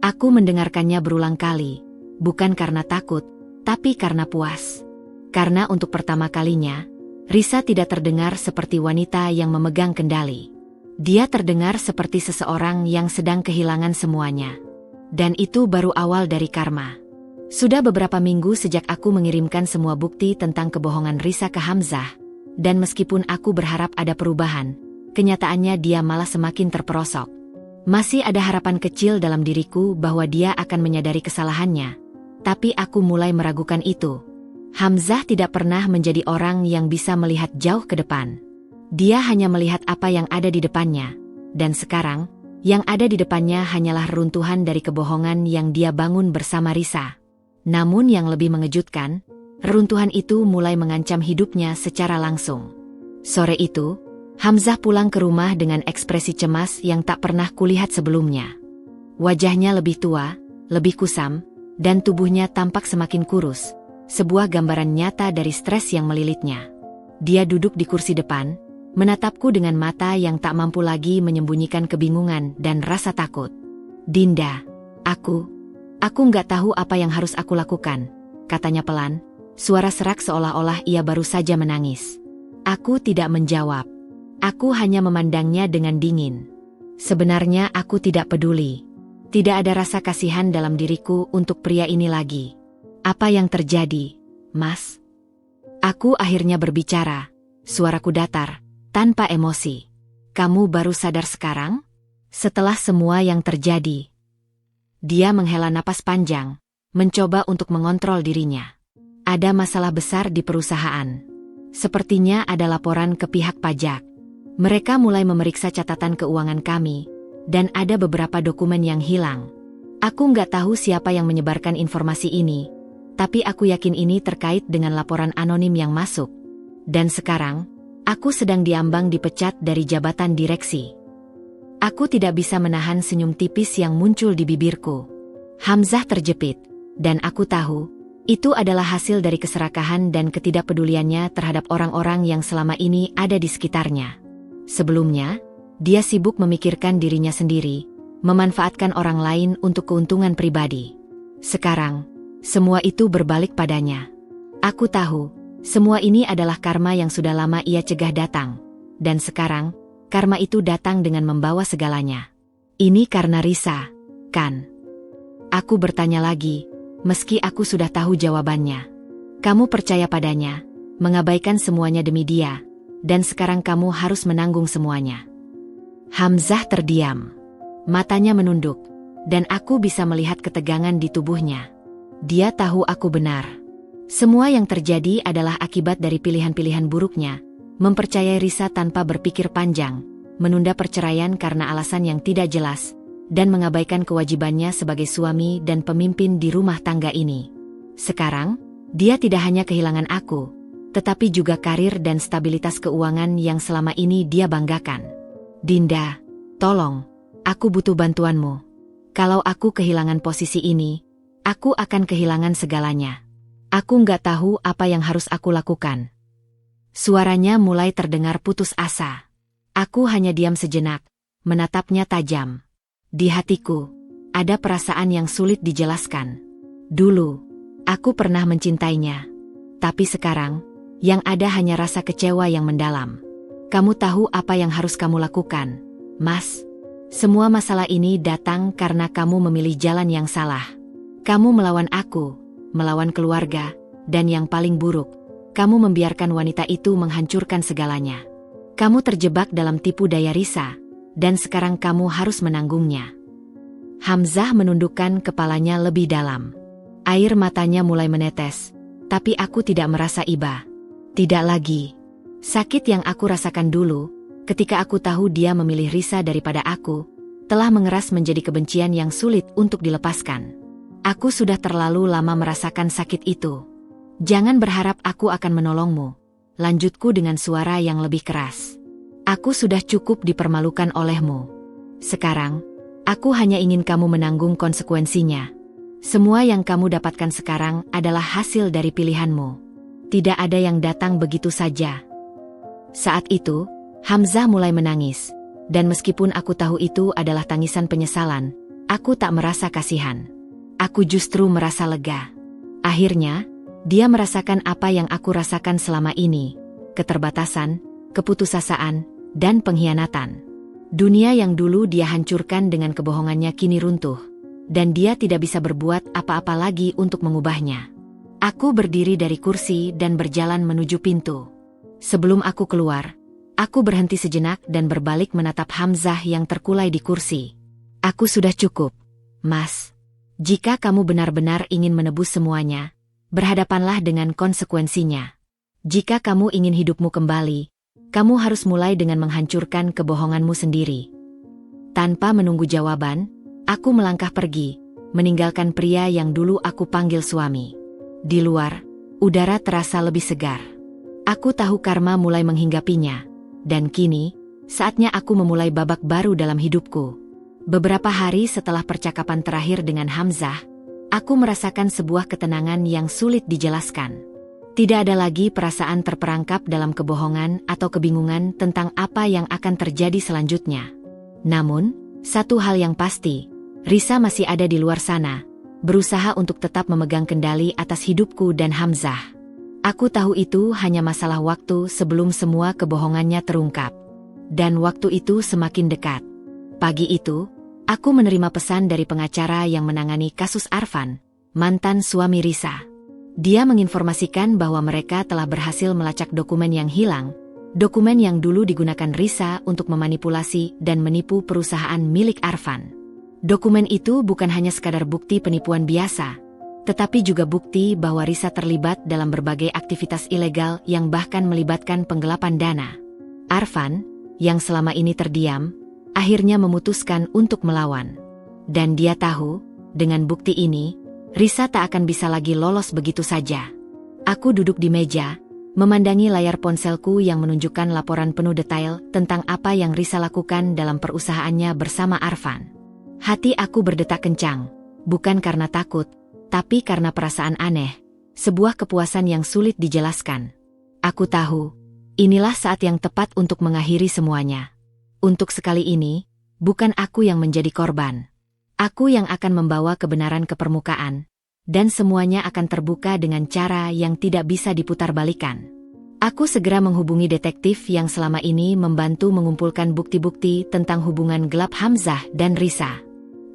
Speaker 1: Aku mendengarkannya berulang kali, bukan karena takut, tapi karena puas. Karena untuk pertama kalinya, Risa tidak terdengar seperti wanita yang memegang kendali. Dia terdengar seperti seseorang yang sedang kehilangan semuanya. Dan itu baru awal dari karma. Sudah beberapa minggu sejak aku mengirimkan semua bukti tentang kebohongan Risa ke Hamzah, dan meskipun aku berharap ada perubahan, kenyataannya dia malah semakin terperosok. Masih ada harapan kecil dalam diriku bahwa dia akan menyadari kesalahannya, tapi aku mulai meragukan itu. Hamzah tidak pernah menjadi orang yang bisa melihat jauh ke depan. Dia hanya melihat apa yang ada di depannya, dan sekarang, yang ada di depannya hanyalah reruntuhan dari kebohongan yang dia bangun bersama Risa. Namun yang lebih mengejutkan, reruntuhan itu mulai mengancam hidupnya secara langsung. Sore itu, Hamzah pulang ke rumah dengan ekspresi cemas yang tak pernah kulihat sebelumnya. Wajahnya lebih tua, lebih kusam, dan tubuhnya tampak semakin kurus. Sebuah gambaran nyata dari stres yang melilitnya. Dia duduk di kursi depan, menatapku dengan mata yang tak mampu lagi menyembunyikan kebingungan dan rasa takut. Dinda, aku nggak tahu apa yang harus aku lakukan, katanya pelan, suara serak seolah-olah ia baru saja menangis. Aku tidak menjawab. Aku hanya memandangnya dengan dingin. Sebenarnya aku tidak peduli. Tidak ada rasa kasihan dalam diriku untuk pria ini lagi. Apa yang terjadi, Mas? Aku akhirnya berbicara, suaraku datar, tanpa emosi. Kamu baru sadar sekarang? Setelah semua yang terjadi. Dia menghela napas panjang, mencoba untuk mengontrol dirinya. Ada masalah besar di perusahaan. Sepertinya ada laporan ke pihak pajak. Mereka mulai memeriksa catatan keuangan kami, dan ada beberapa dokumen yang hilang. Aku nggak tahu siapa yang menyebarkan informasi ini, tapi aku yakin ini terkait dengan laporan anonim yang masuk. Dan sekarang, aku sedang diambang dipecat dari jabatan direksi. Aku tidak bisa menahan senyum tipis yang muncul di bibirku. Hamzah terjepit, dan aku tahu, itu adalah hasil dari keserakahan dan ketidakpeduliannya terhadap orang-orang yang selama ini ada di sekitarnya. Sebelumnya, dia sibuk memikirkan dirinya sendiri, memanfaatkan orang lain untuk keuntungan pribadi. Sekarang, semua itu berbalik padanya. Aku tahu, semua ini adalah karma yang sudah lama ia cegah datang. Dan sekarang, karma itu datang dengan membawa segalanya. Ini karena Risa, kan? Aku bertanya lagi, meski aku sudah tahu jawabannya. Kamu percaya padanya, mengabaikan semuanya demi dia, dan sekarang kamu harus menanggung semuanya. Hamzah terdiam. Matanya menunduk, dan aku bisa melihat ketegangan di tubuhnya. Dia tahu aku benar. Semua yang terjadi adalah akibat dari pilihan-pilihan buruknya, mempercayai Risa tanpa berpikir panjang, menunda perceraian karena alasan yang tidak jelas, dan mengabaikan kewajibannya sebagai suami dan pemimpin di rumah tangga ini. Sekarang, dia tidak hanya kehilangan aku, tetapi juga karir dan stabilitas keuangan yang selama ini dia banggakan. Dinda, tolong, aku butuh bantuanmu. Kalau aku kehilangan posisi ini, aku akan kehilangan segalanya. Aku nggak tahu apa yang harus aku lakukan. Suaranya mulai terdengar putus asa. Aku hanya diam sejenak, menatapnya tajam. Di hatiku, ada perasaan yang sulit dijelaskan. Dulu, aku pernah mencintainya. Tapi sekarang, yang ada hanya rasa kecewa yang mendalam. Kamu tahu apa yang harus kamu lakukan, Mas? Semua masalah ini datang karena kamu memilih jalan yang salah. Kamu melawan aku, melawan keluarga, dan yang paling buruk, kamu membiarkan wanita itu menghancurkan segalanya. Kamu terjebak dalam tipu daya Risa, dan sekarang kamu harus menanggungnya. Hamzah menundukkan kepalanya lebih dalam. Air matanya mulai menetes, tapi aku tidak merasa iba. Tidak lagi. Sakit yang aku rasakan dulu, ketika aku tahu dia memilih Risa daripada aku, telah mengeras menjadi kebencian yang sulit untuk dilepaskan. Aku sudah terlalu lama merasakan sakit itu. Jangan berharap aku akan menolongmu, lanjutku dengan suara yang lebih keras. Aku sudah cukup dipermalukan olehmu. Sekarang, aku hanya ingin kamu menanggung konsekuensinya. Semua yang kamu dapatkan sekarang adalah hasil dari pilihanmu. Tidak ada yang datang begitu saja. Saat itu, Hamzah mulai menangis, dan meskipun aku tahu itu adalah tangisan penyesalan, aku tak merasa kasihan. Aku justru merasa lega. Akhirnya, dia merasakan apa yang aku rasakan selama ini, keterbatasan, keputusasaan, dan pengkhianatan. Dunia yang dulu dia hancurkan dengan kebohongannya kini runtuh, dan dia tidak bisa berbuat apa-apa lagi untuk mengubahnya. Aku berdiri dari kursi dan berjalan menuju pintu. Sebelum aku keluar, aku berhenti sejenak dan berbalik menatap Hamzah yang terkulai di kursi. Aku sudah cukup, Mas. Jika kamu benar-benar ingin menebus semuanya, berhadapanlah dengan konsekuensinya. Jika kamu ingin hidupmu kembali, kamu harus mulai dengan menghancurkan kebohonganmu sendiri. Tanpa menunggu jawaban, aku melangkah pergi, meninggalkan pria yang dulu aku panggil suami. Di luar, udara terasa lebih segar. Aku tahu karma mulai menghinggapinya, dan kini, saatnya aku memulai babak baru dalam hidupku. Beberapa hari setelah percakapan terakhir dengan Hamzah, aku merasakan sebuah ketenangan yang sulit dijelaskan. Tidak ada lagi perasaan terperangkap dalam kebohongan atau kebingungan tentang apa yang akan terjadi selanjutnya. Namun, satu hal yang pasti, Risa masih ada di luar sana, berusaha untuk tetap memegang kendali atas hidupku dan Hamzah. Aku tahu itu hanya masalah waktu sebelum semua kebohongannya terungkap. Dan waktu itu semakin dekat. Pagi itu, aku menerima pesan dari pengacara yang menangani kasus Arfan, mantan suami Risa. Dia menginformasikan bahwa mereka telah berhasil melacak dokumen yang hilang, dokumen yang dulu digunakan Risa untuk memanipulasi dan menipu perusahaan milik Arfan. Dokumen itu bukan hanya sekadar bukti penipuan biasa, tetapi juga bukti bahwa Risa terlibat dalam berbagai aktivitas ilegal yang bahkan melibatkan penggelapan dana. Arfan, yang selama ini terdiam, akhirnya memutuskan untuk melawan. Dan dia tahu, dengan bukti ini, Risa tak akan bisa lagi lolos begitu saja. Aku duduk di meja, memandangi layar ponselku yang menunjukkan laporan penuh detail tentang apa yang Risa lakukan dalam perusahaannya bersama Arfan. Hati aku berdetak kencang, bukan karena takut, tapi karena perasaan aneh, sebuah kepuasan yang sulit dijelaskan. Aku tahu, inilah saat yang tepat untuk mengakhiri semuanya. Untuk sekali ini, bukan aku yang menjadi korban. Aku yang akan membawa kebenaran ke permukaan, dan semuanya akan terbuka dengan cara yang tidak bisa diputarbalikan. Aku segera menghubungi detektif yang selama ini membantu mengumpulkan bukti-bukti tentang hubungan gelap Hamzah dan Risa.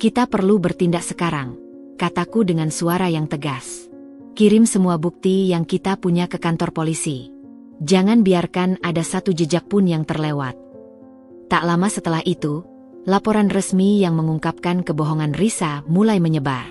Speaker 1: Kita perlu bertindak sekarang, kataku dengan suara yang tegas. Kirim semua bukti yang kita punya ke kantor polisi. Jangan biarkan ada satu jejak pun yang terlewat. Tak lama setelah itu, laporan resmi yang mengungkapkan kebohongan Risa mulai menyebar.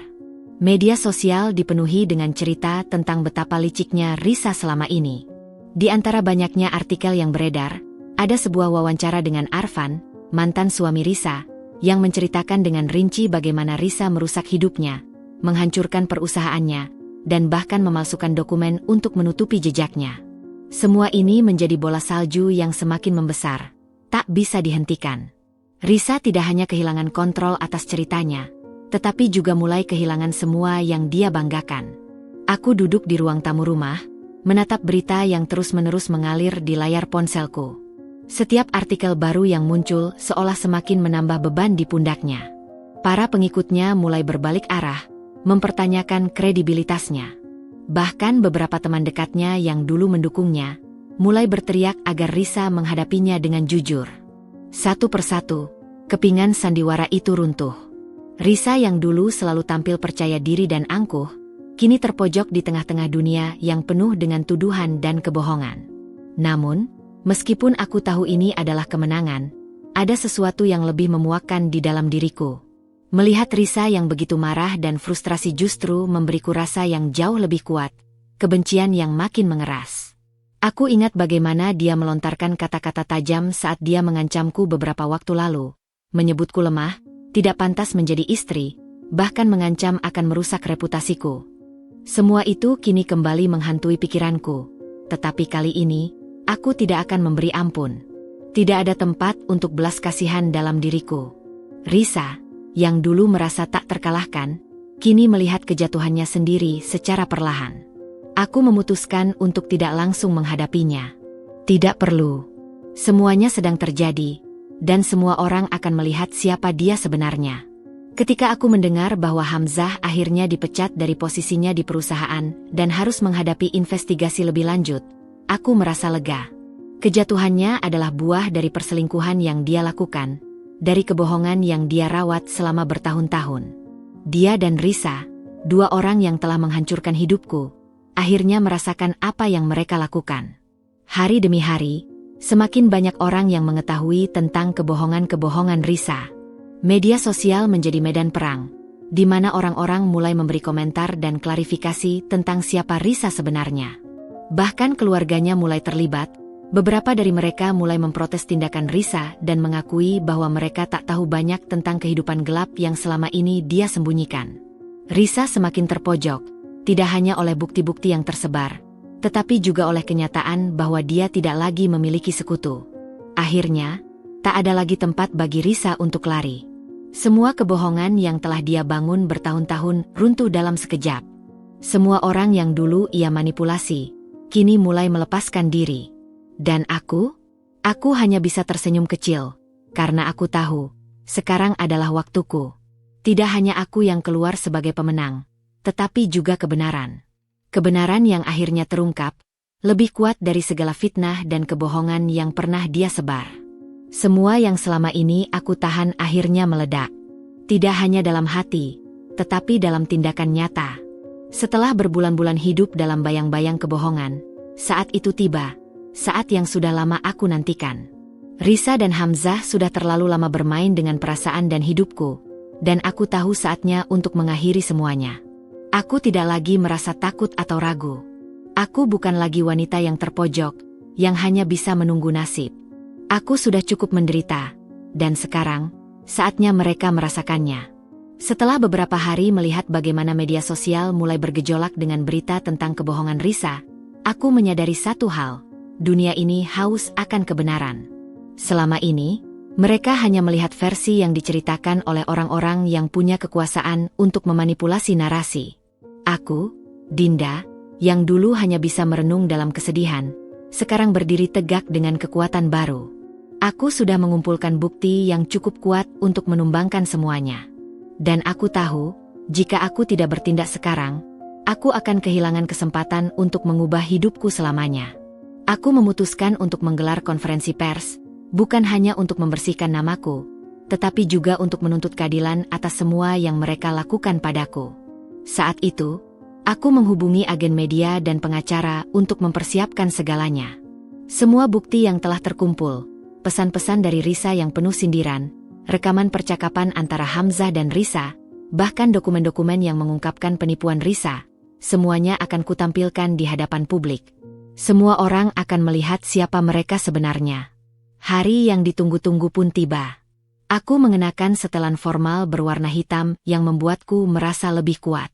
Speaker 1: Media sosial dipenuhi dengan cerita tentang betapa liciknya Risa selama ini. Di antara banyaknya artikel yang beredar, ada sebuah wawancara dengan Arfan, mantan suami Risa, yang menceritakan dengan rinci bagaimana Risa merusak hidupnya, menghancurkan perusahaannya, dan bahkan memalsukan dokumen untuk menutupi jejaknya. Semua ini menjadi bola salju yang semakin membesar, tak bisa dihentikan. Risa tidak hanya kehilangan kontrol atas ceritanya, tetapi juga mulai kehilangan semua yang dia banggakan. Aku duduk di ruang tamu rumah, menatap berita yang terus-menerus mengalir di layar ponselku. Setiap artikel baru yang muncul seolah semakin menambah beban di pundaknya. Para pengikutnya mulai berbalik arah, mempertanyakan kredibilitasnya. Bahkan beberapa teman dekatnya yang dulu mendukungnya, mulai berteriak agar Risa menghadapinya dengan jujur. Satu persatu, kepingan sandiwara itu runtuh. Risa yang dulu selalu tampil percaya diri dan angkuh, kini terpojok di tengah-tengah dunia yang penuh dengan tuduhan dan kebohongan. Namun, meskipun aku tahu ini adalah kemenangan, ada sesuatu yang lebih memuakkan di dalam diriku. Melihat Risa yang begitu marah dan frustrasi justru memberiku rasa yang jauh lebih kuat, kebencian yang makin mengeras. Aku ingat bagaimana dia melontarkan kata-kata tajam saat dia mengancamku beberapa waktu lalu, menyebutku lemah, tidak pantas menjadi istri, bahkan mengancam akan merusak reputasiku. Semua itu kini kembali menghantui pikiranku, tetapi kali ini, aku tidak akan memberi ampun. Tidak ada tempat untuk belas kasihan dalam diriku. Risa, yang dulu merasa tak terkalahkan, kini melihat kejatuhannya sendiri secara perlahan. Aku memutuskan untuk tidak langsung menghadapinya. Tidak perlu. Semuanya sedang terjadi, dan semua orang akan melihat siapa dia sebenarnya. Ketika aku mendengar bahwa Hamzah akhirnya dipecat dari posisinya di perusahaan dan harus menghadapi investigasi lebih lanjut, aku merasa lega. Kejatuhannya adalah buah dari perselingkuhan yang dia lakukan, dari kebohongan yang dia rawat selama bertahun-tahun. Dia dan Risa, dua orang yang telah menghancurkan hidupku, akhirnya merasakan apa yang mereka lakukan. Hari demi hari, semakin banyak orang yang mengetahui tentang kebohongan-kebohongan Risa. Media sosial menjadi medan perang, di mana orang-orang mulai memberi komentar dan klarifikasi tentang siapa Risa sebenarnya. Bahkan keluarganya mulai terlibat. Beberapa dari mereka mulai memprotes tindakan Risa dan mengakui bahwa mereka tak tahu banyak tentang kehidupan gelap yang selama ini dia sembunyikan. Risa semakin terpojok, tidak hanya oleh bukti-bukti yang tersebar, tetapi juga oleh kenyataan bahwa dia tidak lagi memiliki sekutu. Akhirnya, tak ada lagi tempat bagi Risa untuk lari. Semua kebohongan yang telah dia bangun bertahun-tahun runtuh dalam sekejap. Semua orang yang dulu ia manipulasi, kini mulai melepaskan diri. Dan aku hanya bisa tersenyum kecil, karena aku tahu, sekarang adalah waktuku. Tidak hanya aku yang keluar sebagai pemenang, tetapi juga kebenaran. Kebenaran yang akhirnya terungkap, lebih kuat dari segala fitnah dan kebohongan yang pernah dia sebar. Semua yang selama ini aku tahan akhirnya meledak. Tidak hanya dalam hati, tetapi dalam tindakan nyata. Setelah berbulan-bulan hidup dalam bayang-bayang kebohongan, saat itu tiba. Saat yang sudah lama aku nantikan. Risa dan Hamzah sudah terlalu lama bermain dengan perasaan dan hidupku, dan aku tahu saatnya untuk mengakhiri semuanya. Aku tidak lagi merasa takut atau ragu. Aku bukan lagi wanita yang terpojok, yang hanya bisa menunggu nasib. Aku sudah cukup menderita, dan sekarang, saatnya mereka merasakannya. Setelah beberapa hari melihat bagaimana media sosial mulai bergejolak dengan berita tentang kebohongan Risa, aku menyadari satu hal. Dunia ini haus akan kebenaran. Selama ini, mereka hanya melihat versi yang diceritakan oleh orang-orang yang punya kekuasaan untuk memanipulasi narasi. Aku, Dinda, yang dulu hanya bisa merenung dalam kesedihan, sekarang berdiri tegak dengan kekuatan baru. Aku sudah mengumpulkan bukti yang cukup kuat untuk menumbangkan semuanya. Dan aku tahu, jika aku tidak bertindak sekarang, aku akan kehilangan kesempatan untuk mengubah hidupku selamanya. Aku memutuskan untuk menggelar konferensi pers, bukan hanya untuk membersihkan namaku, tetapi juga untuk menuntut keadilan atas semua yang mereka lakukan padaku. Saat itu, aku menghubungi agen media dan pengacara untuk mempersiapkan segalanya. Semua bukti yang telah terkumpul, pesan-pesan dari Risa yang penuh sindiran, rekaman percakapan antara Hamzah dan Risa, bahkan dokumen-dokumen yang mengungkapkan penipuan Risa, semuanya akan kutampilkan di hadapan publik. Semua orang akan melihat siapa mereka sebenarnya. Hari yang ditunggu-tunggu pun tiba. Aku mengenakan setelan formal berwarna hitam yang membuatku merasa lebih kuat.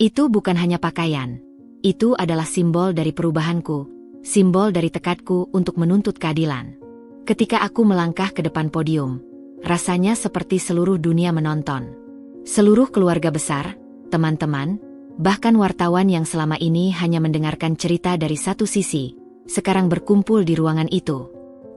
Speaker 1: Itu bukan hanya pakaian. Itu adalah simbol dari perubahanku, simbol dari tekadku untuk menuntut keadilan. Ketika aku melangkah ke depan podium, rasanya seperti seluruh dunia menonton. Seluruh keluarga besar, teman-teman, bahkan wartawan yang selama ini hanya mendengarkan cerita dari satu sisi, sekarang berkumpul di ruangan itu.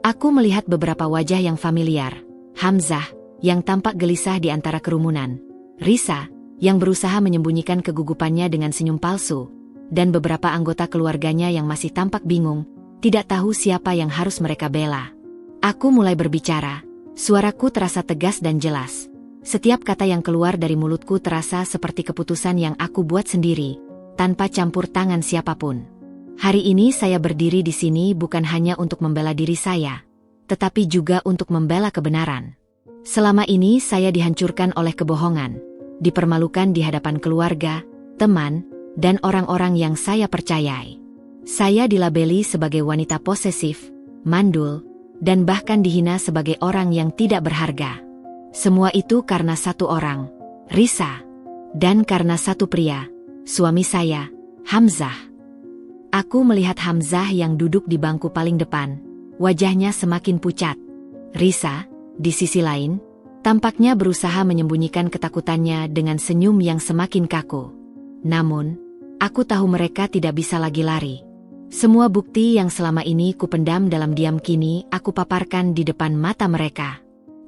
Speaker 1: Aku melihat beberapa wajah yang familiar. Hamzah, yang tampak gelisah di antara kerumunan. Risa, yang berusaha menyembunyikan kegugupannya dengan senyum palsu. Dan beberapa anggota keluarganya yang masih tampak bingung, tidak tahu siapa yang harus mereka bela. Aku mulai berbicara. Suaraku terasa tegas dan jelas. Setiap kata yang keluar dari mulutku terasa seperti keputusan yang aku buat sendiri, tanpa campur tangan siapapun. Hari ini saya berdiri di sini bukan hanya untuk membela diri saya, tetapi juga untuk membela kebenaran. Selama ini saya dihancurkan oleh kebohongan, dipermalukan di hadapan keluarga, teman, dan orang-orang yang saya percayai. Saya dilabeli sebagai wanita posesif, mandul, dan bahkan dihina sebagai orang yang tidak berharga. Semua itu karena satu orang, Risa. Dan karena satu pria, suami saya, Hamzah. Aku melihat Hamzah yang duduk di bangku paling depan, wajahnya semakin pucat. Risa, di sisi lain, tampaknya berusaha menyembunyikan ketakutannya dengan senyum yang semakin kaku. Namun, aku tahu mereka tidak bisa lagi lari. Semua bukti yang selama ini kupendam dalam diam kini aku paparkan di depan mata mereka.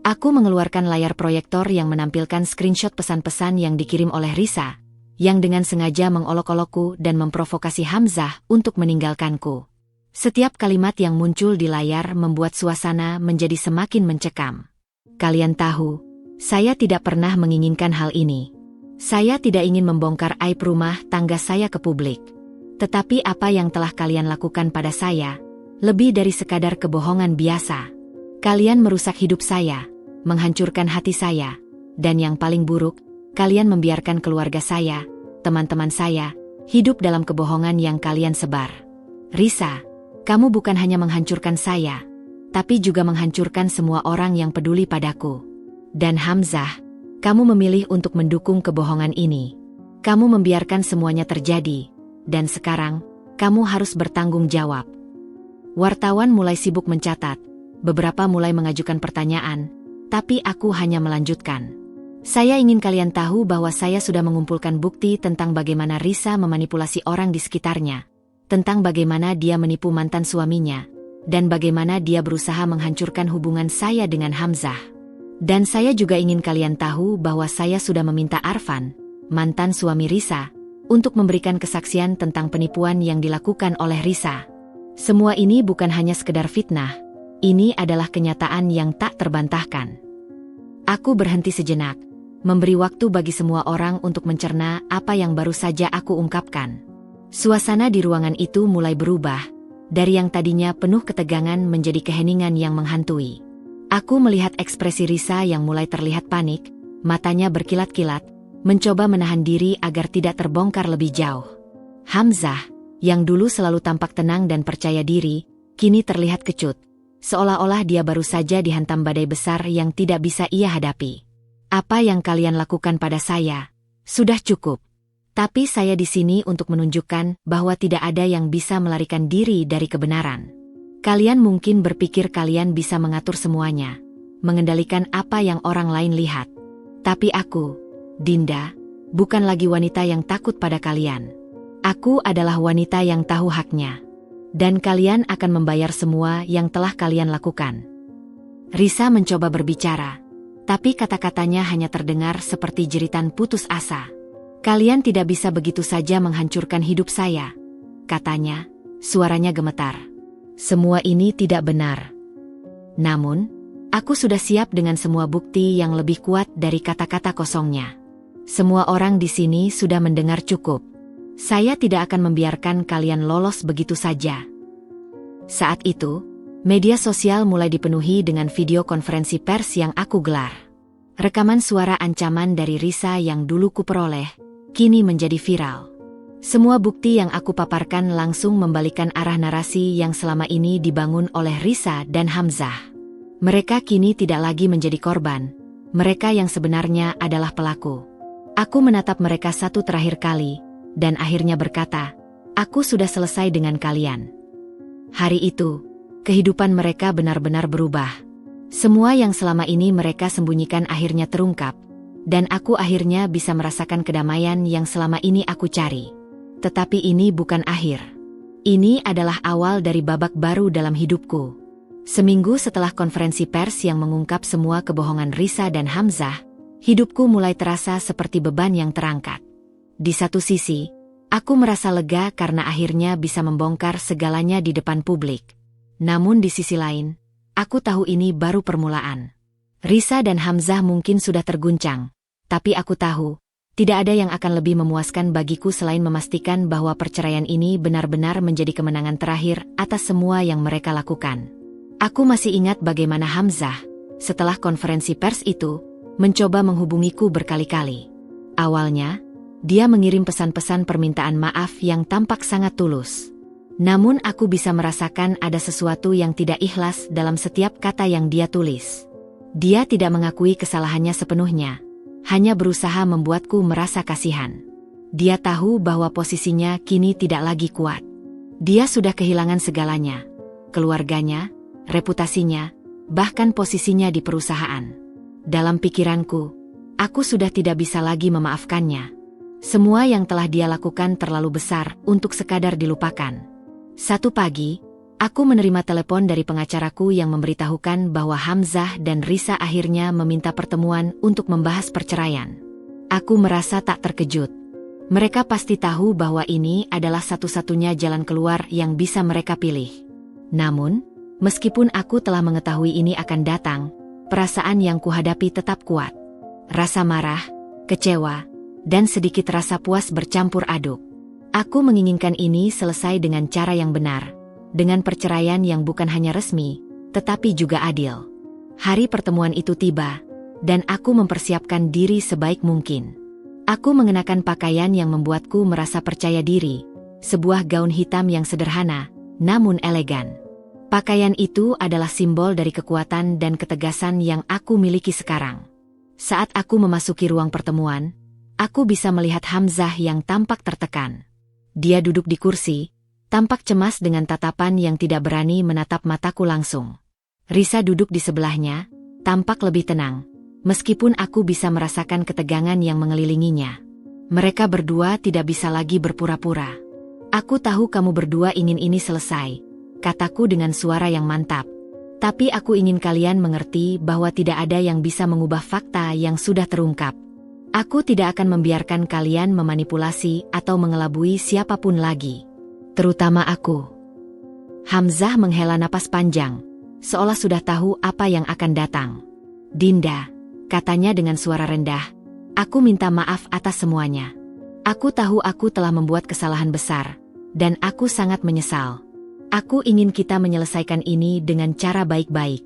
Speaker 1: Aku mengeluarkan layar proyektor yang menampilkan screenshot pesan-pesan yang dikirim oleh Risa, yang dengan sengaja mengolok-olokku dan memprovokasi Hamzah untuk meninggalkanku. Setiap kalimat yang muncul di layar membuat suasana menjadi semakin mencekam. Kalian tahu, saya tidak pernah menginginkan hal ini. Saya tidak ingin membongkar aib rumah tangga saya ke publik. Tetapi apa yang telah kalian lakukan pada saya, lebih dari sekadar kebohongan biasa. Kalian merusak hidup saya, menghancurkan hati saya, dan yang paling buruk, kalian membiarkan keluarga saya, teman-teman saya, hidup dalam kebohongan yang kalian sebar. Risa, kamu bukan hanya menghancurkan saya, tapi juga menghancurkan semua orang yang peduli padaku. Dan Hamzah, kamu memilih untuk mendukung kebohongan ini. Kamu membiarkan semuanya terjadi, dan sekarang, kamu harus bertanggung jawab. Wartawan mulai sibuk mencatat, beberapa mulai mengajukan pertanyaan, tapi aku hanya melanjutkan. Saya ingin kalian tahu bahwa saya sudah mengumpulkan bukti tentang bagaimana Risa memanipulasi orang di sekitarnya, tentang bagaimana dia menipu mantan suaminya, dan bagaimana dia berusaha menghancurkan hubungan saya dengan Hamzah. Dan saya juga ingin kalian tahu bahwa saya sudah meminta Arfan, mantan suami Risa, untuk memberikan kesaksian tentang penipuan yang dilakukan oleh Risa. Semua ini bukan hanya sekedar fitnah. Ini adalah kenyataan yang tak terbantahkan. Aku berhenti sejenak, memberi waktu bagi semua orang untuk mencerna apa yang baru saja aku ungkapkan. Suasana di ruangan itu mulai berubah, dari yang tadinya penuh ketegangan menjadi keheningan yang menghantui. Aku melihat ekspresi Risa yang mulai terlihat panik, matanya berkilat-kilat, mencoba menahan diri agar tidak terbongkar lebih jauh. Hamzah, yang dulu selalu tampak tenang dan percaya diri, kini terlihat kecut. Seolah-olah dia baru saja dihantam badai besar yang tidak bisa ia hadapi. Apa yang kalian lakukan pada saya, sudah cukup. Tapi saya di sini untuk menunjukkan bahwa tidak ada yang bisa melarikan diri dari kebenaran. Kalian mungkin berpikir kalian bisa mengatur semuanya, mengendalikan apa yang orang lain lihat. Tapi aku, Dinda, bukan lagi wanita yang takut pada kalian. Aku adalah wanita yang tahu haknya. Dan kalian akan membayar semua yang telah kalian lakukan. Risa mencoba berbicara, tapi kata-katanya hanya terdengar seperti jeritan putus asa. Kalian tidak bisa begitu saja menghancurkan hidup saya, katanya, suaranya gemetar. Semua ini tidak benar. Namun, aku sudah siap dengan semua bukti yang lebih kuat dari kata-kata kosongnya. Semua orang di sini sudah mendengar cukup. Saya tidak akan membiarkan kalian lolos begitu saja. Saat itu, media sosial mulai dipenuhi dengan video konferensi pers yang aku gelar. Rekaman suara ancaman dari Risa yang dulu kuperoleh, kini menjadi viral. Semua bukti yang aku paparkan langsung membalikan arah narasi yang selama ini dibangun oleh Risa dan Hamzah. Mereka kini tidak lagi menjadi korban. Mereka yang sebenarnya adalah pelaku. Aku menatap mereka satu terakhir kali, dan akhirnya berkata, "Aku sudah selesai dengan kalian." Hari itu, kehidupan mereka benar-benar berubah. Semua yang selama ini mereka sembunyikan akhirnya terungkap, dan aku akhirnya bisa merasakan kedamaian yang selama ini aku cari. Tetapi ini bukan akhir. Ini adalah awal dari babak baru dalam hidupku. Seminggu setelah konferensi pers yang mengungkap semua kebohongan Risa dan Hamzah, hidupku mulai terasa seperti beban yang terangkat. Di satu sisi, aku merasa lega karena akhirnya bisa membongkar segalanya di depan publik. Namun di sisi lain, aku tahu ini baru permulaan. Risa dan Hamzah mungkin sudah terguncang, tapi aku tahu, tidak ada yang akan lebih memuaskan bagiku selain memastikan bahwa perceraian ini benar-benar menjadi kemenangan terakhir atas semua yang mereka lakukan. Aku masih ingat bagaimana Hamzah, setelah konferensi pers itu, mencoba menghubungiku berkali-kali. Awalnya, dia mengirim pesan-pesan permintaan maaf yang tampak sangat tulus. Namun aku bisa merasakan ada sesuatu yang tidak ikhlas dalam setiap kata yang dia tulis. Dia tidak mengakui kesalahannya sepenuhnya, hanya berusaha membuatku merasa kasihan. Dia tahu bahwa posisinya kini tidak lagi kuat. Dia sudah kehilangan segalanya, keluarganya, reputasinya, bahkan posisinya di perusahaan. Dalam pikiranku, aku sudah tidak bisa lagi memaafkannya. Semua yang telah dia lakukan terlalu besar untuk sekadar dilupakan. Satu pagi, aku menerima telepon dari pengacaraku yang memberitahukan bahwa Hamzah dan Risa akhirnya meminta pertemuan untuk membahas perceraian. Aku merasa tak terkejut. Mereka pasti tahu bahwa ini adalah satu-satunya jalan keluar yang bisa mereka pilih. Namun, meskipun aku telah mengetahui ini akan datang, perasaan yang kuhadapi tetap kuat. Rasa marah, kecewa, dan sedikit rasa puas bercampur aduk. Aku menginginkan ini selesai dengan cara yang benar, dengan perceraian yang bukan hanya resmi, tetapi juga adil. Hari pertemuan itu tiba, dan aku mempersiapkan diri sebaik mungkin. Aku mengenakan pakaian yang membuatku merasa percaya diri, sebuah gaun hitam yang sederhana, namun elegan. Pakaian itu adalah simbol dari kekuatan dan ketegasan yang aku miliki sekarang. Saat aku memasuki ruang pertemuan, aku bisa melihat Hamzah yang tampak tertekan. Dia duduk di kursi, tampak cemas dengan tatapan yang tidak berani menatap mataku langsung. Risa duduk di sebelahnya, tampak lebih tenang, meskipun aku bisa merasakan ketegangan yang mengelilinginya. Mereka berdua tidak bisa lagi berpura-pura. "Aku tahu kamu berdua ingin ini selesai," kataku dengan suara yang mantap. "Tapi aku ingin kalian mengerti bahwa tidak ada yang bisa mengubah fakta yang sudah terungkap. Aku tidak akan membiarkan kalian memanipulasi atau mengelabui siapapun lagi. Terutama aku." Hamzah menghela napas panjang, seolah sudah tahu apa yang akan datang. "Dinda," katanya dengan suara rendah, "aku minta maaf atas semuanya. Aku tahu aku telah membuat kesalahan besar, dan aku sangat menyesal. Aku ingin kita menyelesaikan ini dengan cara baik-baik.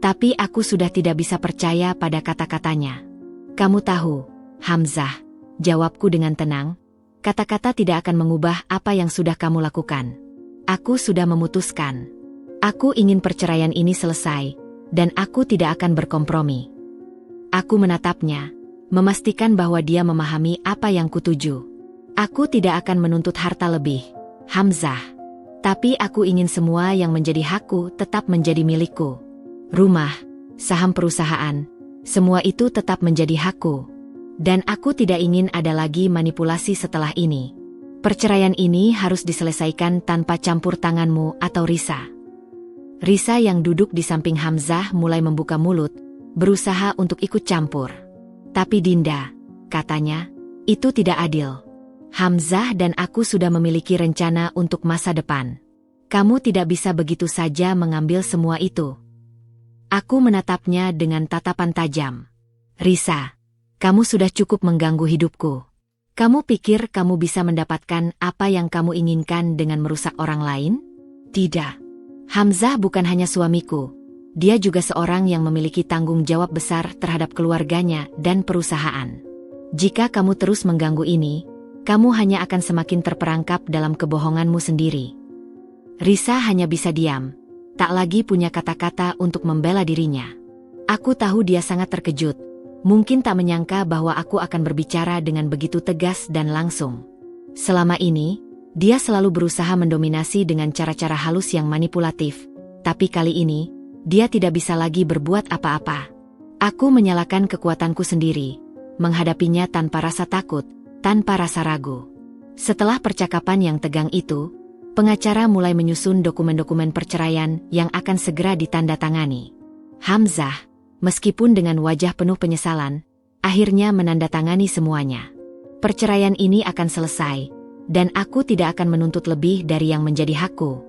Speaker 1: Tapi aku sudah tidak bisa percaya pada kata-katanya." "Kamu tahu, Hamzah," jawabku dengan tenang, "kata-kata tidak akan mengubah apa yang sudah kamu lakukan. Aku sudah memutuskan. Aku ingin perceraian ini selesai, dan aku tidak akan berkompromi." Aku menatapnya, memastikan bahwa dia memahami apa yang kutuju. "Aku tidak akan menuntut harta lebih, Hamzah. Tapi aku ingin semua yang menjadi hakku tetap menjadi milikku. Rumah, saham perusahaan, semua itu tetap menjadi hakku. Dan aku tidak ingin ada lagi manipulasi setelah ini. Perceraian ini harus diselesaikan tanpa campur tanganmu atau Risa." Risa yang duduk di samping Hamzah mulai membuka mulut, berusaha untuk ikut campur. "Tapi Dinda," katanya, "itu tidak adil. Hamzah dan aku sudah memiliki rencana untuk masa depan. Kamu tidak bisa begitu saja mengambil semua itu." Aku menatapnya dengan tatapan tajam. "Risa, Kamu sudah cukup mengganggu hidupku. Kamu pikir kamu bisa mendapatkan apa yang kamu inginkan dengan merusak orang lain? Tidak. Hamzah bukan hanya suamiku. Dia juga seorang yang memiliki tanggung jawab besar terhadap keluarganya dan perusahaan. Jika kamu terus mengganggu ini, kamu hanya akan semakin terperangkap dalam kebohonganmu sendiri. Risa hanya bisa diam, tak lagi punya kata-kata untuk membela dirinya. Aku tahu dia sangat terkejut. Mungkin tak menyangka bahwa aku akan berbicara dengan begitu tegas dan langsung. Selama ini, dia selalu berusaha mendominasi dengan cara-cara halus yang manipulatif. Tapi kali ini, dia tidak bisa lagi berbuat apa-apa. Aku menyalakan kekuatanku sendiri, menghadapinya tanpa rasa takut, tanpa rasa ragu. Setelah percakapan yang tegang itu, pengacara mulai menyusun dokumen-dokumen perceraian yang akan segera ditandatangani. Hamzah, meskipun dengan wajah penuh penyesalan, akhirnya menandatangani semuanya. Perceraian ini akan selesai, dan aku tidak akan menuntut lebih dari yang menjadi hakku.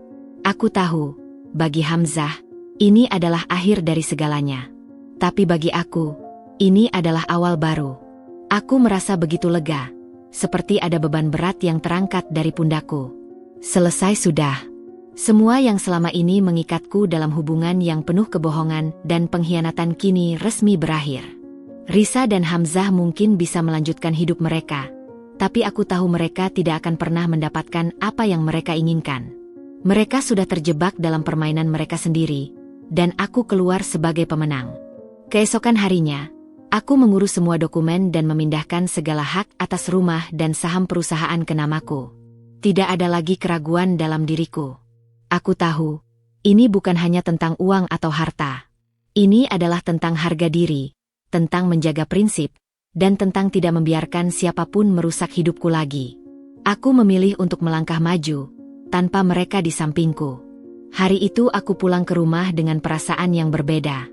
Speaker 1: Aku tahu, bagi Hamzah, ini adalah akhir dari segalanya. Tapi bagi aku, ini adalah awal baru. Aku merasa begitu lega, seperti ada beban berat yang terangkat dari pundakku. Selesai sudah. Semua yang selama ini mengikatku dalam hubungan yang penuh kebohongan dan pengkhianatan kini resmi berakhir. Risa dan Hamzah mungkin bisa melanjutkan hidup mereka, tapi aku tahu mereka tidak akan pernah mendapatkan apa yang mereka inginkan. Mereka sudah terjebak dalam permainan mereka sendiri, dan aku keluar sebagai pemenang. Keesokan harinya, aku mengurus semua dokumen dan memindahkan segala hak atas rumah dan saham perusahaan ke namaku. Tidak ada lagi keraguan dalam diriku. Aku tahu, ini bukan hanya tentang uang atau harta. Ini adalah tentang harga diri, tentang menjaga prinsip, dan tentang tidak membiarkan siapapun merusak hidupku lagi. Aku memilih untuk melangkah maju, tanpa mereka di sampingku. Hari itu aku pulang ke rumah dengan perasaan yang berbeda.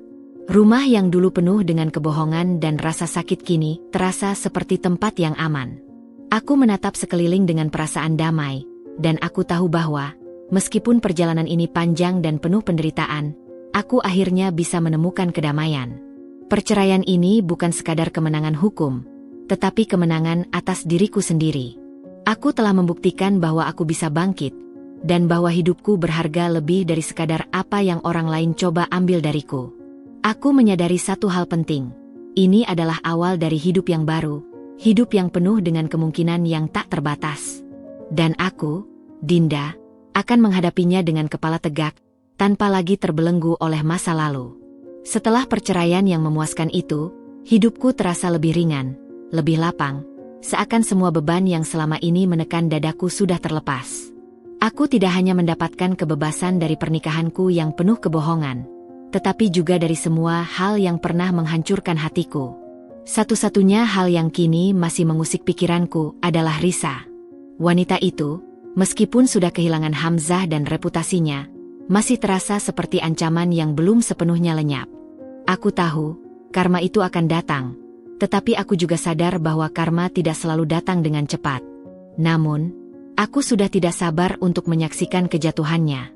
Speaker 1: Rumah yang dulu penuh dengan kebohongan dan rasa sakit kini terasa seperti tempat yang aman. Aku menatap sekeliling dengan perasaan damai, dan aku tahu bahwa meskipun perjalanan ini panjang dan penuh penderitaan, aku akhirnya bisa menemukan kedamaian. Perceraian ini bukan sekadar kemenangan hukum, tetapi kemenangan atas diriku sendiri. Aku telah membuktikan bahwa aku bisa bangkit, dan bahwa hidupku berharga lebih dari sekadar apa yang orang lain coba ambil dariku. Aku menyadari satu hal penting. Ini adalah awal dari hidup yang baru, hidup yang penuh dengan kemungkinan yang tak terbatas. Dan aku, Dinda, akan menghadapinya dengan kepala tegak, tanpa lagi terbelenggu oleh masa lalu. Setelah perceraian yang memuaskan itu, hidupku terasa lebih ringan, lebih lapang, seakan semua beban yang selama ini menekan dadaku sudah terlepas. Aku tidak hanya mendapatkan kebebasan dari pernikahanku yang penuh kebohongan, tetapi juga dari semua hal yang pernah menghancurkan hatiku. Satu-satunya hal yang kini masih mengusik pikiranku adalah Risa. Wanita itu, meskipun sudah kehilangan Hamzah dan reputasinya, masih terasa seperti ancaman yang belum sepenuhnya lenyap. Aku tahu, karma itu akan datang, tetapi aku juga sadar bahwa karma tidak selalu datang dengan cepat. Namun, aku sudah tidak sabar untuk menyaksikan kejatuhannya.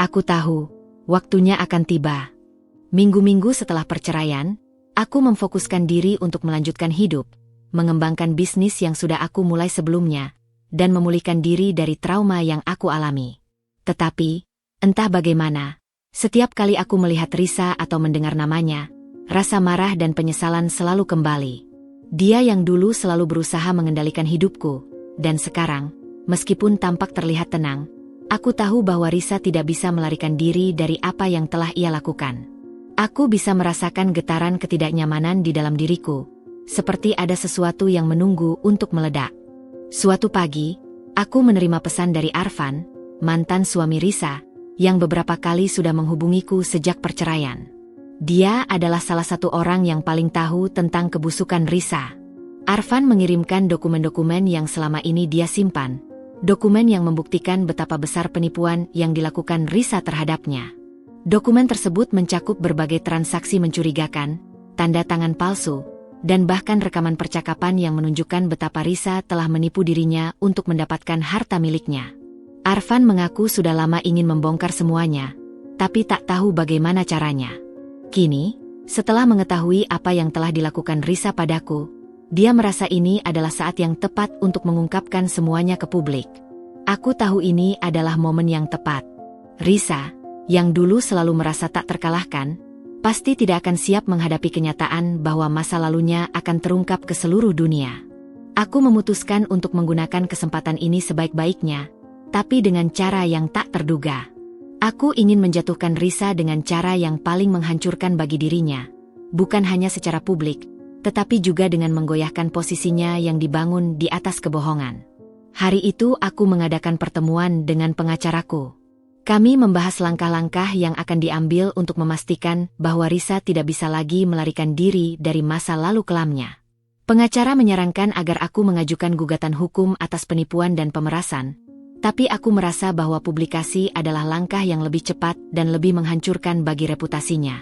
Speaker 1: Aku tahu, waktunya akan tiba. Minggu-minggu setelah perceraian, aku memfokuskan diri untuk melanjutkan hidup, mengembangkan bisnis yang sudah aku mulai sebelumnya, dan memulihkan diri dari trauma yang aku alami. Tetapi, entah bagaimana, setiap kali aku melihat Risa atau mendengar namanya, rasa marah dan penyesalan selalu kembali. Dia yang dulu selalu berusaha mengendalikan hidupku, dan sekarang, meskipun tampak terlihat tenang, aku tahu bahwa Risa tidak bisa melarikan diri dari apa yang telah ia lakukan. Aku bisa merasakan getaran ketidaknyamanan di dalam diriku, seperti ada sesuatu yang menunggu untuk meledak. Suatu pagi, aku menerima pesan dari Arfan, mantan suami Risa, yang beberapa kali sudah menghubungiku sejak perceraian. Dia adalah salah satu orang yang paling tahu tentang kebusukan Risa. Arfan mengirimkan dokumen-dokumen yang selama ini dia simpan, dokumen yang membuktikan betapa besar penipuan yang dilakukan Risa terhadapnya. Dokumen tersebut mencakup berbagai transaksi mencurigakan, tanda tangan palsu, dan bahkan rekaman percakapan yang menunjukkan betapa Risa telah menipu dirinya untuk mendapatkan harta miliknya. Arfan mengaku sudah lama ingin membongkar semuanya, tapi tak tahu bagaimana caranya. Kini, setelah mengetahui apa yang telah dilakukan Risa padaku, Dia merasa ini adalah saat yang tepat untuk mengungkapkan semuanya ke publik. Aku tahu ini adalah momen yang tepat. Risa, yang dulu selalu merasa tak terkalahkan, pasti tidak akan siap menghadapi kenyataan bahwa masa lalunya akan terungkap ke seluruh dunia. Aku memutuskan untuk menggunakan kesempatan ini sebaik-baiknya, tapi dengan cara yang tak terduga. Aku ingin menjatuhkan Risa dengan cara yang paling menghancurkan bagi dirinya, bukan hanya secara publik, tetapi juga dengan menggoyahkan posisinya yang dibangun di atas kebohongan. Hari itu aku mengadakan pertemuan dengan pengacaraku. Kami membahas langkah-langkah yang akan diambil untuk memastikan bahwa Risa tidak bisa lagi melarikan diri dari masa lalu kelamnya. Pengacara menyarankan agar aku mengajukan gugatan hukum atas penipuan dan pemerasan, tapi aku merasa bahwa publikasi adalah langkah yang lebih cepat dan lebih menghancurkan bagi reputasinya.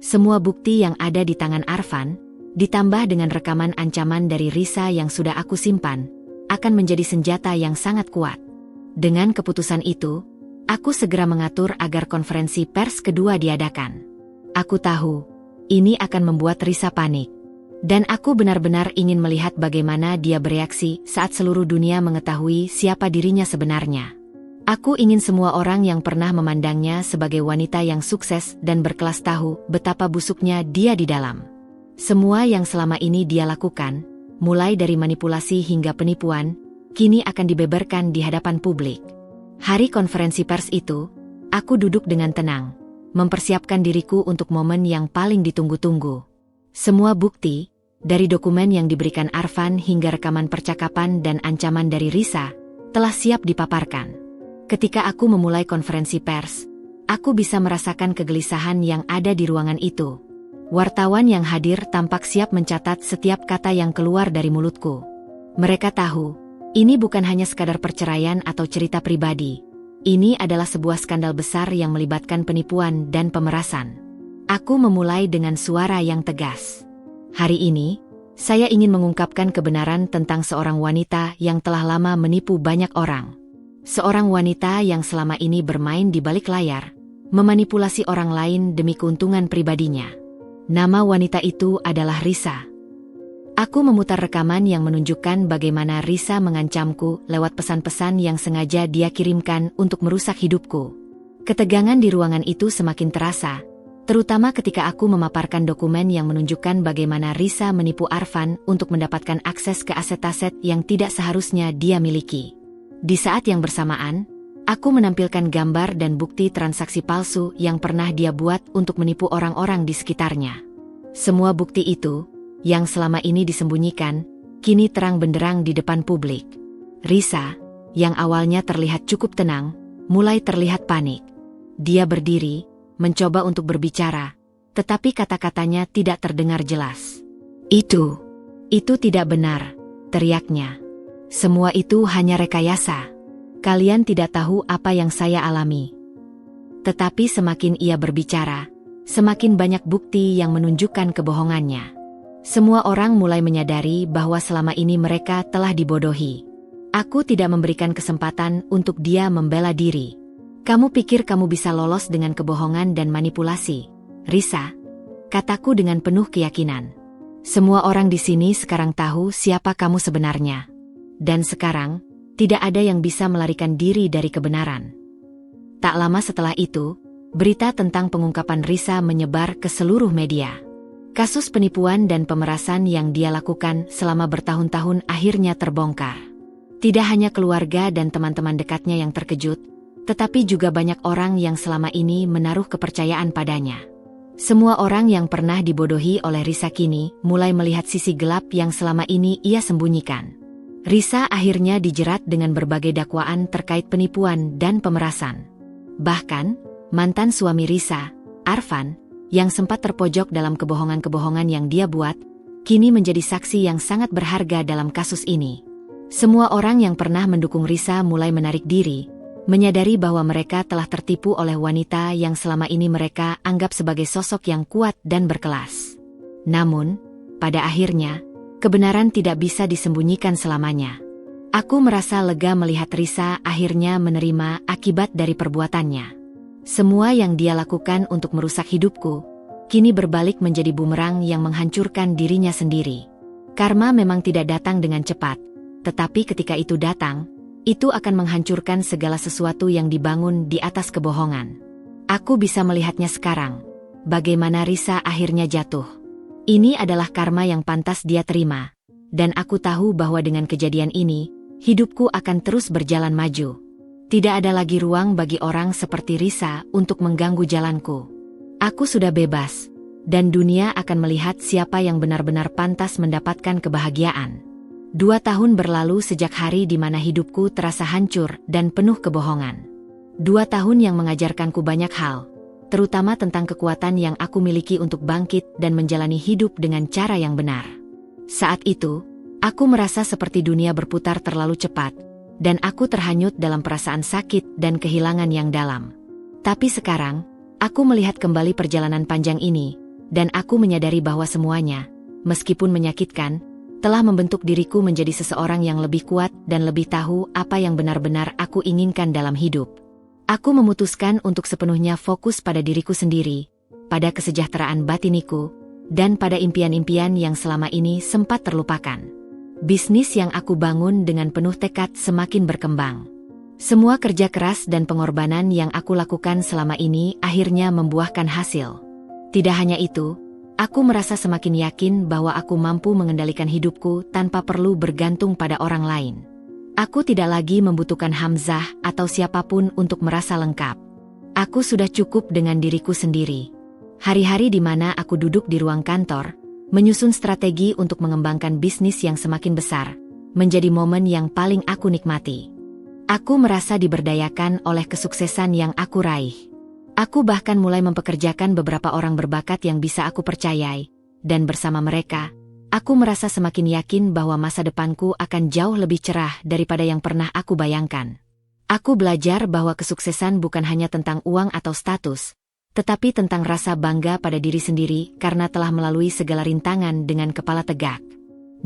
Speaker 1: Semua bukti yang ada di tangan Arfan, ditambah dengan rekaman ancaman dari Risa yang sudah aku simpan, akan menjadi senjata yang sangat kuat. Dengan keputusan itu, aku segera mengatur agar konferensi pers kedua diadakan. Aku tahu, ini akan membuat Risa panik. Dan aku benar-benar ingin melihat bagaimana dia bereaksi saat seluruh dunia mengetahui siapa dirinya sebenarnya. Aku ingin semua orang yang pernah memandangnya sebagai wanita yang sukses dan berkelas tahu betapa busuknya dia di dalam. Semua yang selama ini dia lakukan, mulai dari manipulasi hingga penipuan, kini akan dibeberkan di hadapan publik. Hari konferensi pers itu, aku duduk dengan tenang, mempersiapkan diriku untuk momen yang paling ditunggu-tunggu. Semua bukti, dari dokumen yang diberikan Arfan hingga rekaman percakapan dan ancaman dari Risa, telah siap dipaparkan. Ketika aku memulai konferensi pers, aku bisa merasakan kegelisahan yang ada di ruangan itu. Wartawan yang hadir tampak siap mencatat setiap kata yang keluar dari mulutku. Mereka tahu, ini bukan hanya sekadar perceraian atau cerita pribadi. Ini adalah sebuah skandal besar yang melibatkan penipuan dan pemerasan. Aku memulai dengan suara yang tegas. Hari ini, saya ingin mengungkapkan kebenaran tentang seorang wanita yang telah lama menipu banyak orang. Seorang wanita yang selama ini bermain di balik layar, memanipulasi orang lain demi keuntungan pribadinya. Nama wanita itu adalah Risa. Aku memutar rekaman yang menunjukkan bagaimana Risa mengancamku lewat pesan-pesan yang sengaja dia kirimkan untuk merusak hidupku. Ketegangan di ruangan itu semakin terasa, terutama ketika aku memaparkan dokumen yang menunjukkan bagaimana Risa menipu Arfan untuk mendapatkan akses ke aset-aset yang tidak seharusnya dia miliki. Di saat yang bersamaan, aku menampilkan gambar dan bukti transaksi palsu yang pernah dia buat untuk menipu orang-orang di sekitarnya. Semua bukti itu, yang selama ini disembunyikan, kini terang benderang di depan publik. Risa, yang awalnya terlihat cukup tenang, mulai terlihat panik. Dia berdiri, mencoba untuk berbicara, tetapi kata-katanya tidak terdengar jelas. Itu tidak benar, teriaknya. Semua itu hanya rekayasa. Kalian tidak tahu apa yang saya alami. Tetapi semakin ia berbicara, semakin banyak bukti yang menunjukkan kebohongannya. Semua orang mulai menyadari bahwa selama ini mereka telah dibodohi. Aku tidak memberikan kesempatan untuk dia membela diri. Kamu pikir kamu bisa lolos dengan kebohongan dan manipulasi, Risa? Kataku dengan penuh keyakinan. Semua orang di sini sekarang tahu siapa kamu sebenarnya. Dan sekarang, tidak ada yang bisa melarikan diri dari kebenaran. Tak lama setelah itu, berita tentang pengungkapan Risa menyebar ke seluruh media. Kasus penipuan dan pemerasan yang dia lakukan selama bertahun-tahun akhirnya terbongkar. Tidak hanya keluarga dan teman-teman dekatnya yang terkejut, tetapi juga banyak orang yang selama ini menaruh kepercayaan padanya. Semua orang yang pernah dibodohi oleh Risa kini mulai melihat sisi gelap yang selama ini ia sembunyikan. Risa akhirnya dijerat dengan berbagai dakwaan terkait penipuan dan pemerasan. Bahkan, mantan suami Risa, Arfan, yang sempat terpojok dalam kebohongan-kebohongan yang dia buat, kini menjadi saksi yang sangat berharga dalam kasus ini. Semua orang yang pernah mendukung Risa mulai menarik diri, menyadari bahwa mereka telah tertipu oleh wanita yang selama ini mereka anggap sebagai sosok yang kuat dan berkelas. Namun, pada akhirnya, kebenaran tidak bisa disembunyikan selamanya. Aku merasa lega melihat Risa akhirnya menerima akibat dari perbuatannya. Semua yang dia lakukan untuk merusak hidupku, kini berbalik menjadi bumerang yang menghancurkan dirinya sendiri. Karma memang tidak datang dengan cepat, tetapi ketika itu datang, itu akan menghancurkan segala sesuatu yang dibangun di atas kebohongan. Aku bisa melihatnya sekarang. Bagaimana Risa akhirnya jatuh. Ini adalah karma yang pantas dia terima. Dan aku tahu bahwa dengan kejadian ini, hidupku akan terus berjalan maju. Tidak ada lagi ruang bagi orang seperti Risa untuk mengganggu jalanku. Aku sudah bebas, dan dunia akan melihat siapa yang benar-benar pantas mendapatkan kebahagiaan. 2 tahun berlalu sejak hari di mana hidupku terasa hancur dan penuh kebohongan. 2 tahun yang mengajarkanku banyak hal, terutama tentang kekuatan yang aku miliki untuk bangkit dan menjalani hidup dengan cara yang benar. Saat itu, aku merasa seperti dunia berputar terlalu cepat, dan aku terhanyut dalam perasaan sakit dan kehilangan yang dalam. Tapi sekarang, aku melihat kembali perjalanan panjang ini, dan aku menyadari bahwa semuanya, meskipun menyakitkan, telah membentuk diriku menjadi seseorang yang lebih kuat dan lebih tahu apa yang benar-benar aku inginkan dalam hidup. Aku memutuskan untuk sepenuhnya fokus pada diriku sendiri, pada kesejahteraan batiniku, dan pada impian-impian yang selama ini sempat terlupakan. Bisnis yang aku bangun dengan penuh tekad semakin berkembang. Semua kerja keras dan pengorbanan yang aku lakukan selama ini akhirnya membuahkan hasil. Tidak hanya itu, aku merasa semakin yakin bahwa aku mampu mengendalikan hidupku tanpa perlu bergantung pada orang lain. Aku tidak lagi membutuhkan Hamzah atau siapapun untuk merasa lengkap. Aku sudah cukup dengan diriku sendiri. Hari-hari di mana aku duduk di ruang kantor, menyusun strategi untuk mengembangkan bisnis yang semakin besar, menjadi momen yang paling aku nikmati. Aku merasa diberdayakan oleh kesuksesan yang aku raih. Aku bahkan mulai mempekerjakan beberapa orang berbakat yang bisa aku percayai, dan bersama mereka, aku merasa semakin yakin bahwa masa depanku akan jauh lebih cerah daripada yang pernah aku bayangkan. Aku belajar bahwa kesuksesan bukan hanya tentang uang atau status, tetapi tentang rasa bangga pada diri sendiri karena telah melalui segala rintangan dengan kepala tegak.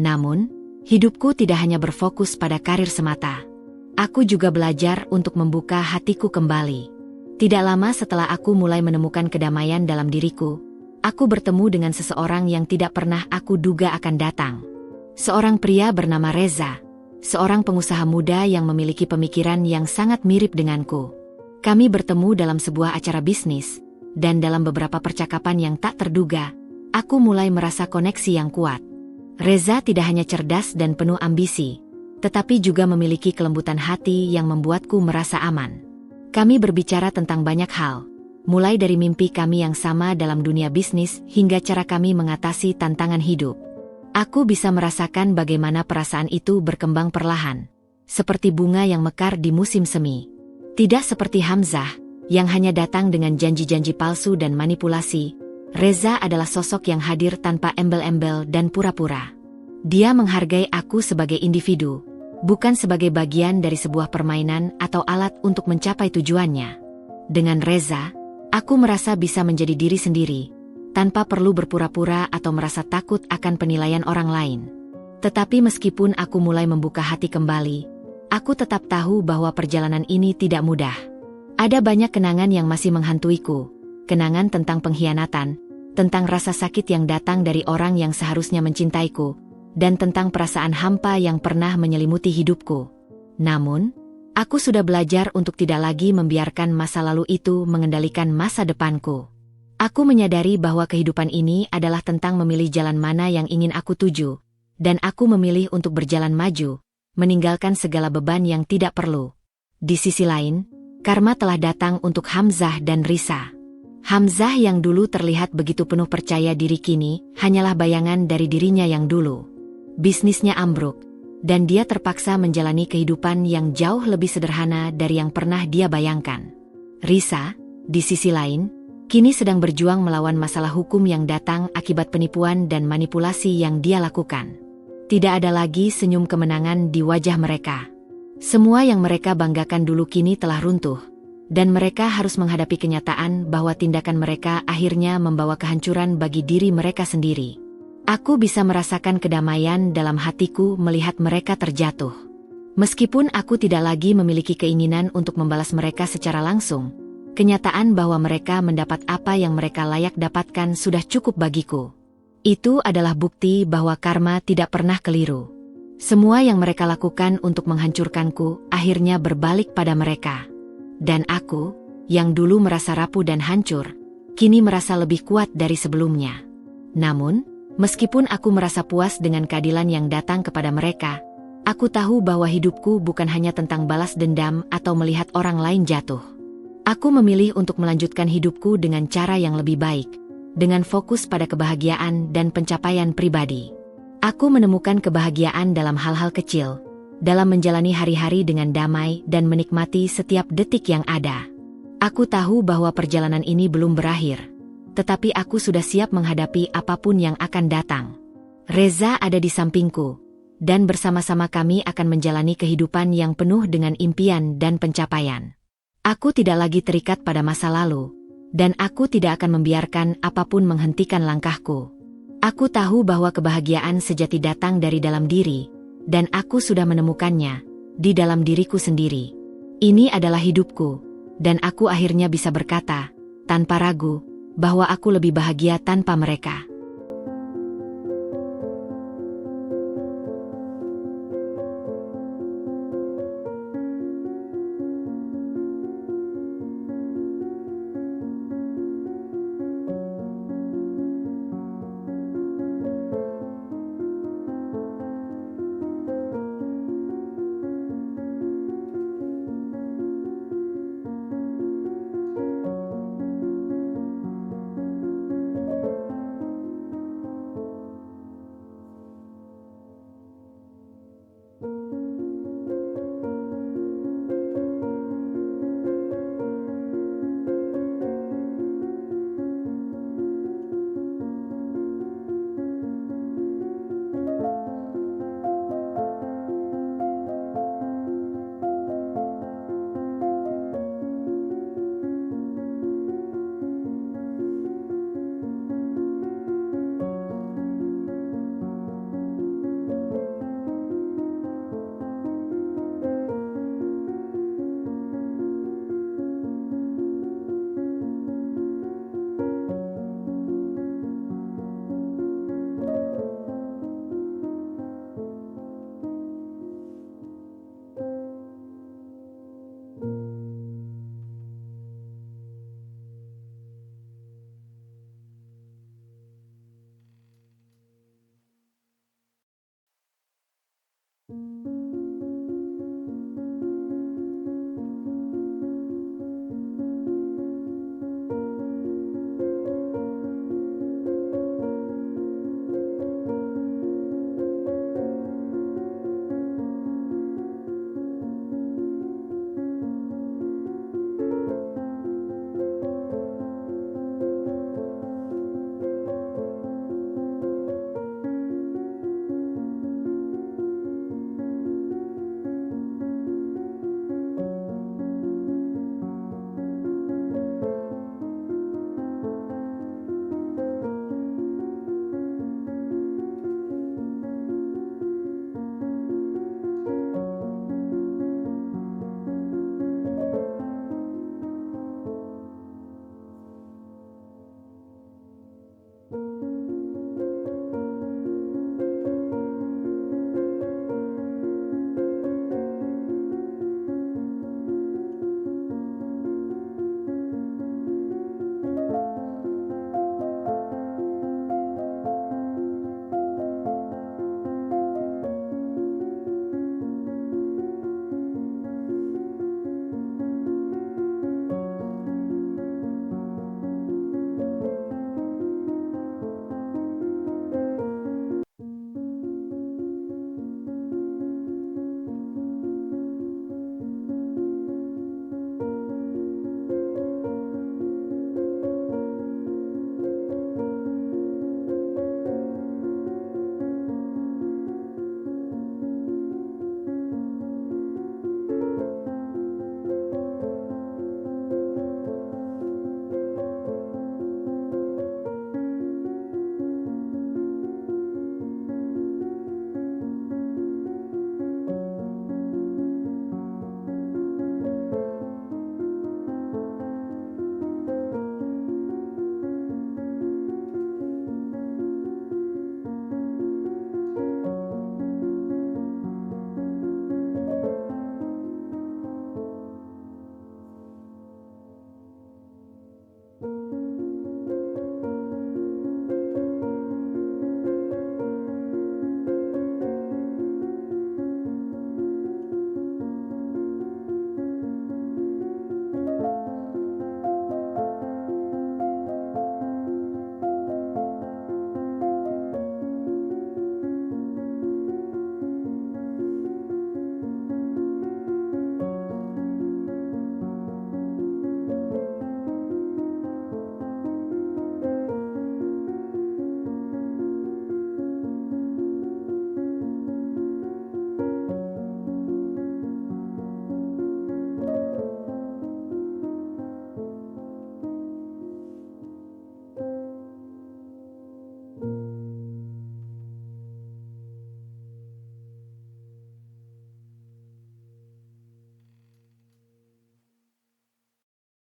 Speaker 1: Namun, hidupku tidak hanya berfokus pada karir semata. Aku juga belajar untuk membuka hatiku kembali. Tidak lama setelah aku mulai menemukan kedamaian dalam diriku, aku bertemu dengan seseorang yang tidak pernah aku duga akan datang. Seorang pria bernama Reza, seorang pengusaha muda yang memiliki pemikiran yang sangat mirip denganku. Kami bertemu dalam sebuah acara bisnis, dan dalam beberapa percakapan yang tak terduga, aku mulai merasa koneksi yang kuat. Reza tidak hanya cerdas dan penuh ambisi, tetapi juga memiliki kelembutan hati yang membuatku merasa aman. Kami berbicara tentang banyak hal, mulai dari mimpi kami yang sama dalam dunia bisnis hingga cara kami mengatasi tantangan hidup. Aku bisa merasakan bagaimana perasaan itu berkembang perlahan, seperti bunga yang mekar di musim semi. Tidak seperti Hamzah, yang hanya datang dengan janji-janji palsu dan manipulasi. Reza adalah sosok yang hadir tanpa embel-embel dan pura-pura. Dia menghargai aku sebagai individu, bukan sebagai bagian dari sebuah permainan atau alat untuk mencapai tujuannya. Dengan Reza, aku merasa bisa menjadi diri sendiri, tanpa perlu berpura-pura atau merasa takut akan penilaian orang lain. Tetapi meskipun aku mulai membuka hati kembali, aku tetap tahu bahwa perjalanan ini tidak mudah. Ada banyak kenangan yang masih menghantuiku, kenangan tentang pengkhianatan, tentang rasa sakit yang datang dari orang yang seharusnya mencintaiku, dan tentang perasaan hampa yang pernah menyelimuti hidupku. Namun, aku sudah belajar untuk tidak lagi membiarkan masa lalu itu mengendalikan masa depanku. Aku menyadari bahwa kehidupan ini adalah tentang memilih jalan mana yang ingin aku tuju, dan aku memilih untuk berjalan maju, meninggalkan segala beban yang tidak perlu. Di sisi lain, karma telah datang untuk Hamzah dan Risa. Hamzah yang dulu terlihat begitu penuh percaya diri kini hanyalah bayangan dari dirinya yang dulu. Bisnisnya ambruk, dan dia terpaksa menjalani kehidupan yang jauh lebih sederhana dari yang pernah dia bayangkan. Risa, di sisi lain, kini sedang berjuang melawan masalah hukum yang datang akibat penipuan dan manipulasi yang dia lakukan. Tidak ada lagi senyum kemenangan di wajah mereka. Semua yang mereka banggakan dulu kini telah runtuh, dan mereka harus menghadapi kenyataan bahwa tindakan mereka akhirnya membawa kehancuran bagi diri mereka sendiri. Aku bisa merasakan kedamaian dalam hatiku melihat mereka terjatuh. Meskipun aku tidak lagi memiliki keinginan untuk membalas mereka secara langsung, kenyataan bahwa mereka mendapat apa yang mereka layak dapatkan sudah cukup bagiku. Itu adalah bukti bahwa karma tidak pernah keliru. Semua yang mereka lakukan untuk menghancurkanku akhirnya berbalik pada mereka. Dan aku, yang dulu merasa rapuh dan hancur, kini merasa lebih kuat dari sebelumnya. Namun, meskipun aku merasa puas dengan keadilan yang datang kepada mereka, aku tahu bahwa hidupku bukan hanya tentang balas dendam atau melihat orang lain jatuh. Aku memilih untuk melanjutkan hidupku dengan cara yang lebih baik, dengan fokus pada kebahagiaan dan pencapaian pribadi. Aku menemukan kebahagiaan dalam hal-hal kecil, dalam menjalani hari-hari dengan damai dan menikmati setiap detik yang ada. Aku tahu bahwa perjalanan ini belum berakhir, tetapi aku sudah siap menghadapi apapun yang akan datang. Reza ada di sampingku, dan bersama-sama kami akan menjalani kehidupan yang penuh dengan impian dan pencapaian. Aku tidak lagi terikat pada masa lalu, dan aku tidak akan membiarkan apapun menghentikan langkahku. Aku tahu bahwa kebahagiaan sejati datang dari dalam diri, dan aku sudah menemukannya di dalam diriku sendiri. Ini adalah hidupku, dan aku akhirnya bisa berkata, tanpa ragu, bahwa aku lebih bahagia tanpa mereka.